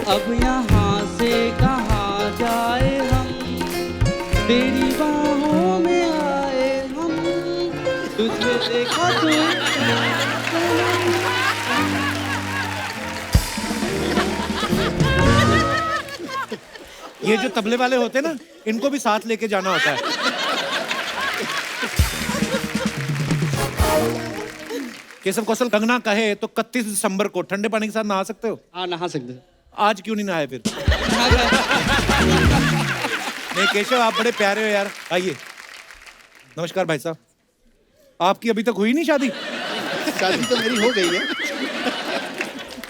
अब यहाँ से कहाँ जाए हम, तेरी बाहों में आए हम, तुझे देखा तो ये ये जो तबले वाले होते हैं ना, इनको भी साथ लेके जाना होता है। केशव कौशल, कंगना कहे तो 31 दिसंबर को ठंडे पानी के साथ नहा सकते हो? हाँ नहा सकते हैं। आज क्यों नहीं नहाए फिर? नहीं केशव, आप बड़े प्यारे हो यार। आइए। नमस्कार भाई साहब, आपकी अभी तक हुई नहीं शादी? शादी तो मेरी हो गई है,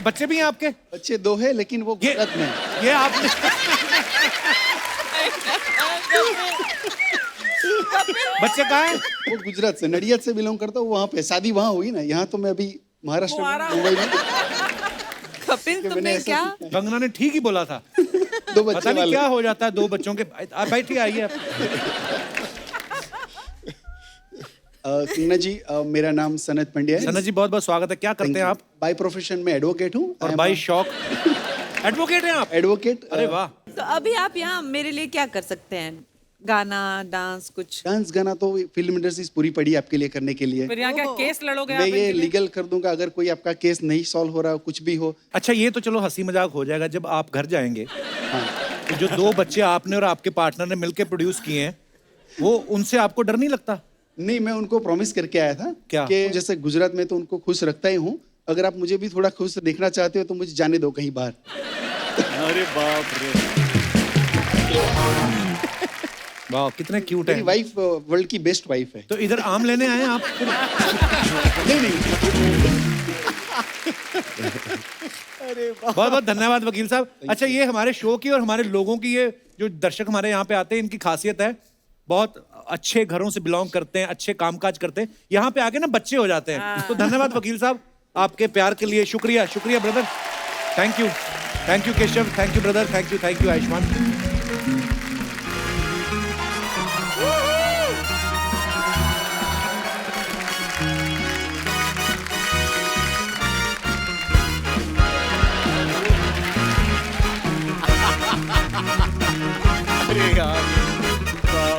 बच्चे भी हैं आपके? बच्चे 2 हैं, लेकिन वो गुजरात में हैं। ये आपने बच्चे कहाँ हैं? वो गुजरात से, नडियाद से बिलोंग करता हूँ। वहाँ पे शादी वहाँ हुई ना, यहाँ तो मैं अभी महाराष्ट्र में, मुंबई में। कपिल तुमने क्या? कंगना ने ठीक ही बोला था। 2 बच्चे पता नहीं वाले। क्या हो जाता है 2 बच्चों के। आप बैठिए, आइए आप। कंगना जी, मेरा नाम सनत पंड्या है। सनत जी, बहुत बहुत स्वागत है। क्या करते हैं आप? बाय प्रोफेशन में एडवोकेट हूँ। और बाय शौक एडवोकेट हैं आप? एडवोकेट। अरे वाह। तो अभी आप यहाँ मेरे लिए क्या कर सकते हैं? गाना, डांस, कुछ? डांस गाना तो फिल्म इंडस्ट्री पूरी पड़ी आपके लिए करने के लिए। फिर यहाँ क्या केस लड़ोगे मैं आप ये इनके लिए? लीगल कर दूंगा अगर कोई आपका केस नहीं सॉल्व हो रहा, कुछ भी हो। अच्छा, ये तो चलो हंसी मजाक हो जाएगा। जब आप घर जाएंगे तो जो 2 बच्चे आपने और आपके पार्टनर ने मिलकर प्रोड्यूस किए हैं, वो उनसे आपको डर नहीं लगता? नहीं, मैं उनको प्रॉमिस करके आया था क्या? कि जैसे गुजरात में तो उनको खुश रखता ही हूँ, अगर आप मुझे भी थोड़ा खुश देखना चाहते हो तो मुझे जाने दो कहीं बाहर। अरे बाप रे, वाह, कितने क्यूट मेरी हैं। वाइफ वर्ल्ड की बेस्ट वाइफ है। तो इधर आम लेने आए हैं आप? नहीं। बहुत बहुत धन्यवाद वकील साहब। अच्छा, ये हमारे शो की और हमारे लोगों की, ये जो दर्शक हमारे यहाँ पे आते हैं, इनकी खासियत है, बहुत अच्छे घरों से बिलोंग करते हैं, अच्छे कामकाज करते हैं, यहाँ पे आके ना बच्चे हो जाते हैं। तो धन्यवाद वकील साहब आपके प्यार के लिए। शुक्रिया, शुक्रिया brother. Thank you Keshav, thank you brother, thank you Ayushman.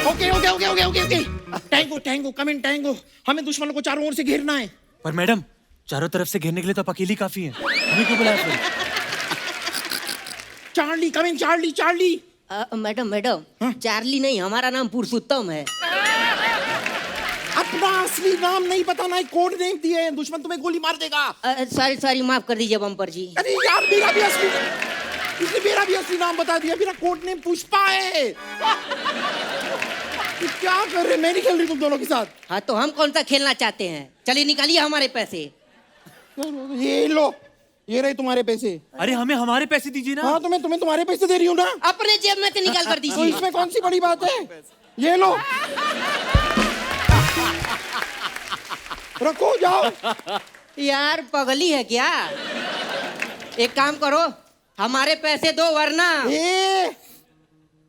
Okay tango come in tango. हमें दुश्मनों को चारों ओर से घेरना है। पर मैडम, चारों तरफ से घेरने के लिए तो आप अकेली काफी हैं। हमें क्यों बुलाया फिर? चार्ली कम इन, चार्ली। मैडम चार्ली नहीं, हमारा नाम पुरुषोत्तम है। अपना असली नाम नहीं बताना है, कोड नेम दिए हैं, दुश्मन तुम्हें गोली मार देगा। सॉरी माफ कर दीजिए बम्पर जी। अरे यार, मेरा भी असली नाम बता दिया। मेरा कोड नेम पुष्पा है। क्या कर रहे? मैं नहीं खेल रही तुम दोनों के साथ। हाँ तो हम कौन सा खेलना चाहते हैं? चलिए निकालिए हमारे पैसे। ये लो, ये रहे तुम्हारे पैसे। अरे हमें हमारे पैसे दीजिए ना। हाँ तो मैं तुम्हें तुम्हारे पैसे दे रही हूँ ना। अपने जेब में से निकाल कर तो दीजिए। इसमें कौन सी बड़ी बात है? ये लो, रखो, जाओ। यार पगली है क्या? एक काम करो, हमारे पैसे दो वरना।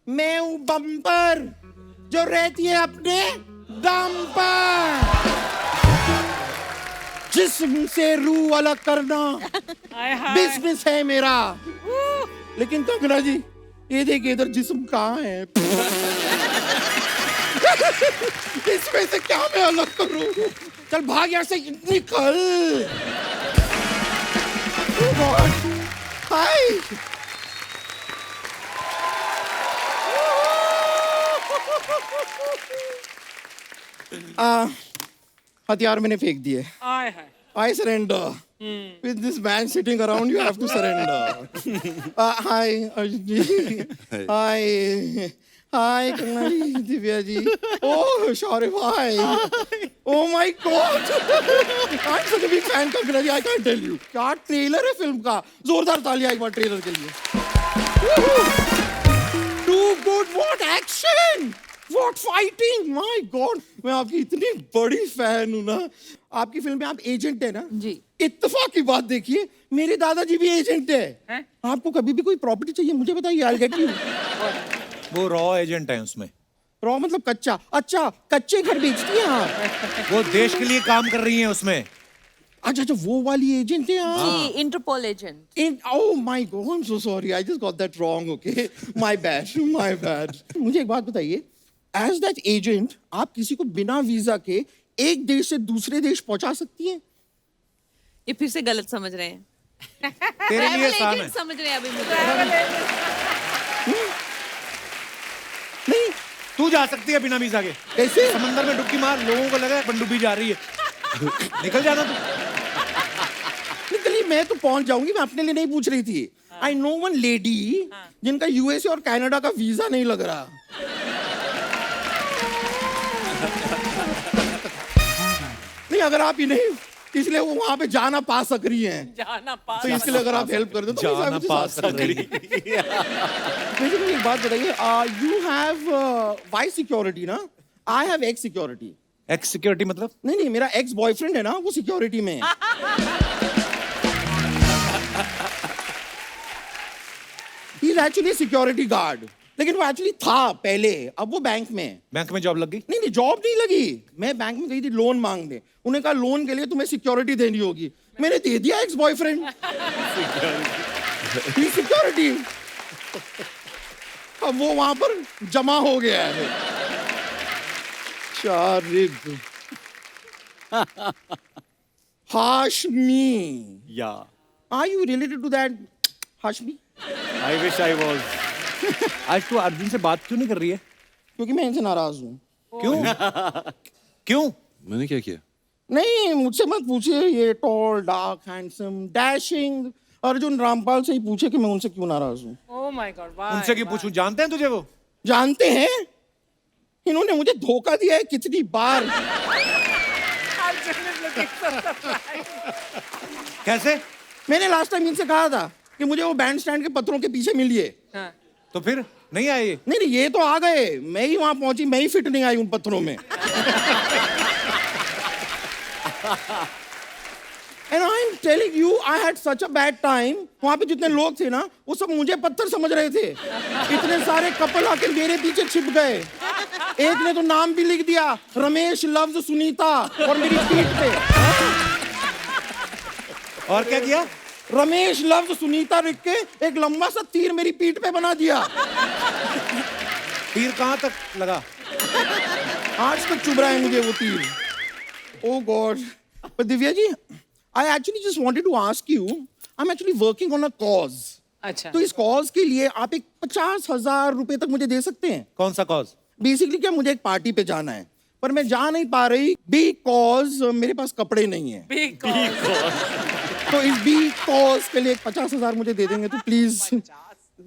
मैं हूँ बम्पर, जो रहती है अपने दम पर। जिस्म से रूह अलग करना बिजनेस है मेरा। लेकिन कंगना जी, ये देखिए इधर जिस्म कहाँ है? इसमें से क्या मैं अलग करूं? चल भाग यहाँ से, निकल। हाय। हथियार मैंने फेंक दिए. आय हाय. I surrender. With this man sitting around, you have to surrender. Hi, Arjun ji. Hi. Hi, Kangal ji, Divya ji. Oh, Shaurya bhai. Oh my God. I'm such a big fan, Kangal ji. I can't tell you. क्या trailer है film का. जोरदार तालियां एक बार trailer के लिए. Too good. What action. What fighting. My God. मैं आपकी इतनी बड़ी फैन हूँ ना. आपकी फिल्म में आप एजेंट है ना जी. इत्तेफाक की बात देखिए, मेरे दादाजी भी एजेंट है. आपको कभी भी कोई प्रॉपर्टी चाहिए मुझे बताइए, I'll get you. वो रॉ एजेंट है उसमें. रॉ मतलब कच्चा. अच्छा, कच्चे घर बेचती हैं आप. वो देश के लिए काम कर रही हैं उसमें. अच्छा अच्छा, वो वाली एजेंट है आप. जी, Interpol agent. Oh my God, I'm so sorry. I just got that wrong. Okay, my bad. मुझे एक बात बताइए, as that agent, आप किसी को बिना वीजा के एक देश से दूसरे देश पहुंचा सकती हैं? ये फिर से गलत समझ रहे हैं. तेरे लिए आसान है. समझ रहे हैं अभी मुझे. नहीं, तू जा सकती है बिना वीजा के. कैसे? समंदर में डुबकी मार, लोगों को लगा पनडुब्बी जा रही है. निकल जाना तू. निकली, मैं तो पहुंच जाऊंगी. मैं अपने लिए नहीं पूछ रही थी. I know one lady जिनका यूएसए और कनाडा का वीजा नहीं लग रहा. नहीं, अगर आप इन्हें इसलिए वो वहां पे जाना पा सक रही हैं, तो इसके लिए अगर आप हेल्प कर दो तो जाना पा सक रही. मुझे एक बात बताइए, यू हैव वाई सिक्योरिटी ना, I have x security. X security मतलब? नहीं, मेरा एक्स बॉयफ्रेंड है ना, वो सिक्योरिटी में है. He is actually security guard, लेकिन वो एक्चुअली था पहले, अब वो बैंक में. बैंक में जॉब लग गई? नहीं, जॉब नहीं लगी. मैं बैंक में गई थी लोन मांगने. उन्हें कहा लोन के लिए तुम्हें सिक्योरिटी देनी होगी. मैंने दे दिया एक्स बॉयफ्रेंड. सिक्योरिटी. अब वो वहां पर जमा हो गया है. Hashmi. Yeah. Are you related to that Hashmi? I wish I was. आज तू अर्जुन से बात क्यों नहीं कर रही है? क्योंकि मैं इनसे नाराज हूँ. क्यों? क्यों? मैंने क्या किया? नहीं, मुझसे मत पूछिए. ये tall, dark, handsome, dashing Arjun Rampal से ही पूछे कि मैं उनसे क्यों नाराज हूँ. Oh my God. उनसे क्यों पूछूं? जानते हैं तुझे वो? जानते हैं. इन्होंने मुझे धोखा दिया है कितनी बार. कैसे? मैंने लास्ट टाइम इनसे कहा था कि मुझे वो बैंड स्टैंड के पत्थरों के पीछे मिलिए. तो फिर नहीं आए ये? नहीं, ये तो आ गए. मैं ही वहां पहुंची, मैं ही फिट नहीं आई उन पत्थरों में. And I'm telling you, I had such a bad time. वहाँ पे जितने लोग थे ना, वो सब मुझे पत्थर समझ रहे थे. इतने सारे कपल आकर मेरे पीछे छिप गए. एक ने तो नाम भी लिख दिया, रमेश लव्स सुनीता, और मेरी पीठ पे. और क्या किया? रमेश लव्स सुनीता लिख के एक लंबा सा तीर मेरी पीठ पे बना दिया. तीर कहाँ तक लगा? आज तक चुभ रहा है मुझे वो तीर. Oh God. But Divya ji, I actually just wanted to ask you, I'm actually working on a cause. अच्छा. तो इस कॉज के लिए आप एक 50,000 रुपए तक मुझे दे सकते हैं. कौन सा कॉज? बेसिकली क्या, मुझे एक पार्टी पे जाना है, पर मैं जा नहीं पा रही बिकॉज मेरे पास कपड़े नहीं है. तो इस बी कॉज के लिए 50,000 मुझे दे देंगे तो प्लीज.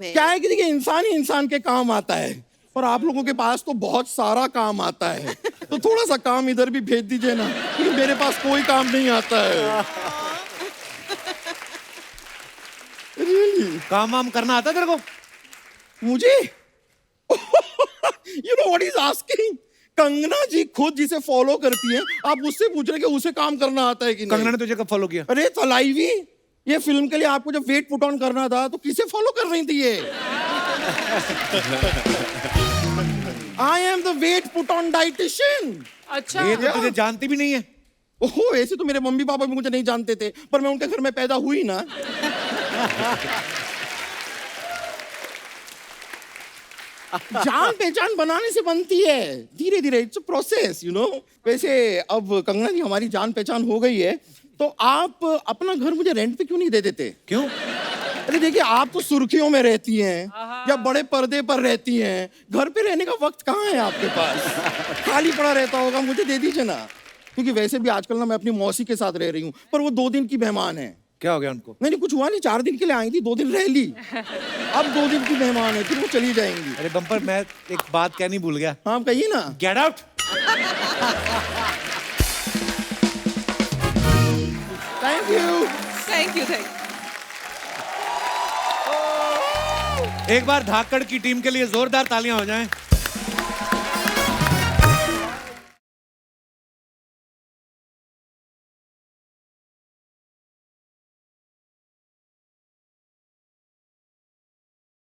क्या है कि देखिए, इंसान ही इंसान के काम आता है, और आप लोगों के पास तो बहुत सारा काम आता है. तो थोड़ा सा काम इधर भी भेज दीजिए ना, क्योंकि मेरे पास कोई काम नहीं आता है. Really? काम वाम करना आता है तेरे को? मुझे you know what he's asking? Kangana जी खुद जिसे फॉलो करती है, आप उससे पूछ रहे कि उसे काम करना आता है कि नहीं. कंगना ने तुझे कब फॉलो किया? अरे तलाईवी, ये फिल्म के लिए आपको जब वेट पुट ऑन करना था तो किसे फॉलो कर रही थी ये? I am the weight put on dietitian. अच्छा. ये तो तुझे जानती भी नहीं है. ओहो, ऐसे तो मेरे मम्मी पापा भी मुझे नहीं जानते थे, पर मैं उनके घर में पैदा हुई ना. जान पहचान बनाने से बनती है, धीरे धीरे. It's a process, you know. वैसे अब कंगना जी हमारी जान पहचान हो गई है, तो आप अपना घर मुझे रेंट पे क्यों नहीं दे देते? क्यों? अरे देखिए, आप तो सुर्खियों में रहती हैं, या बड़े पर्दे पर रहती हैं, घर पे रहने का वक्त कहाँ है आपके पास? खाली पड़ा रहता होगा, मुझे दे दीजिए ना। क्योंकि वैसे भी आजकल ना मैं अपनी मौसी के साथ रह रही हूँ, पर वो 2 दिन की मेहमान है। क्या हो गया उनको? नहीं कुछ हुआ नहीं, 4 दिन के लिए आई थी, 2 दिन रह ली, अब 2 दिन की मेहमान है, फिर वो चली जाएंगी। अरे बम्पर, मैं एक बात कहनी भूल गया। हाँ कहिए ना। Get out. Thank you. Thank you एक बार धाकड़ की टीम के लिए जोरदार तालियां हो जाएं।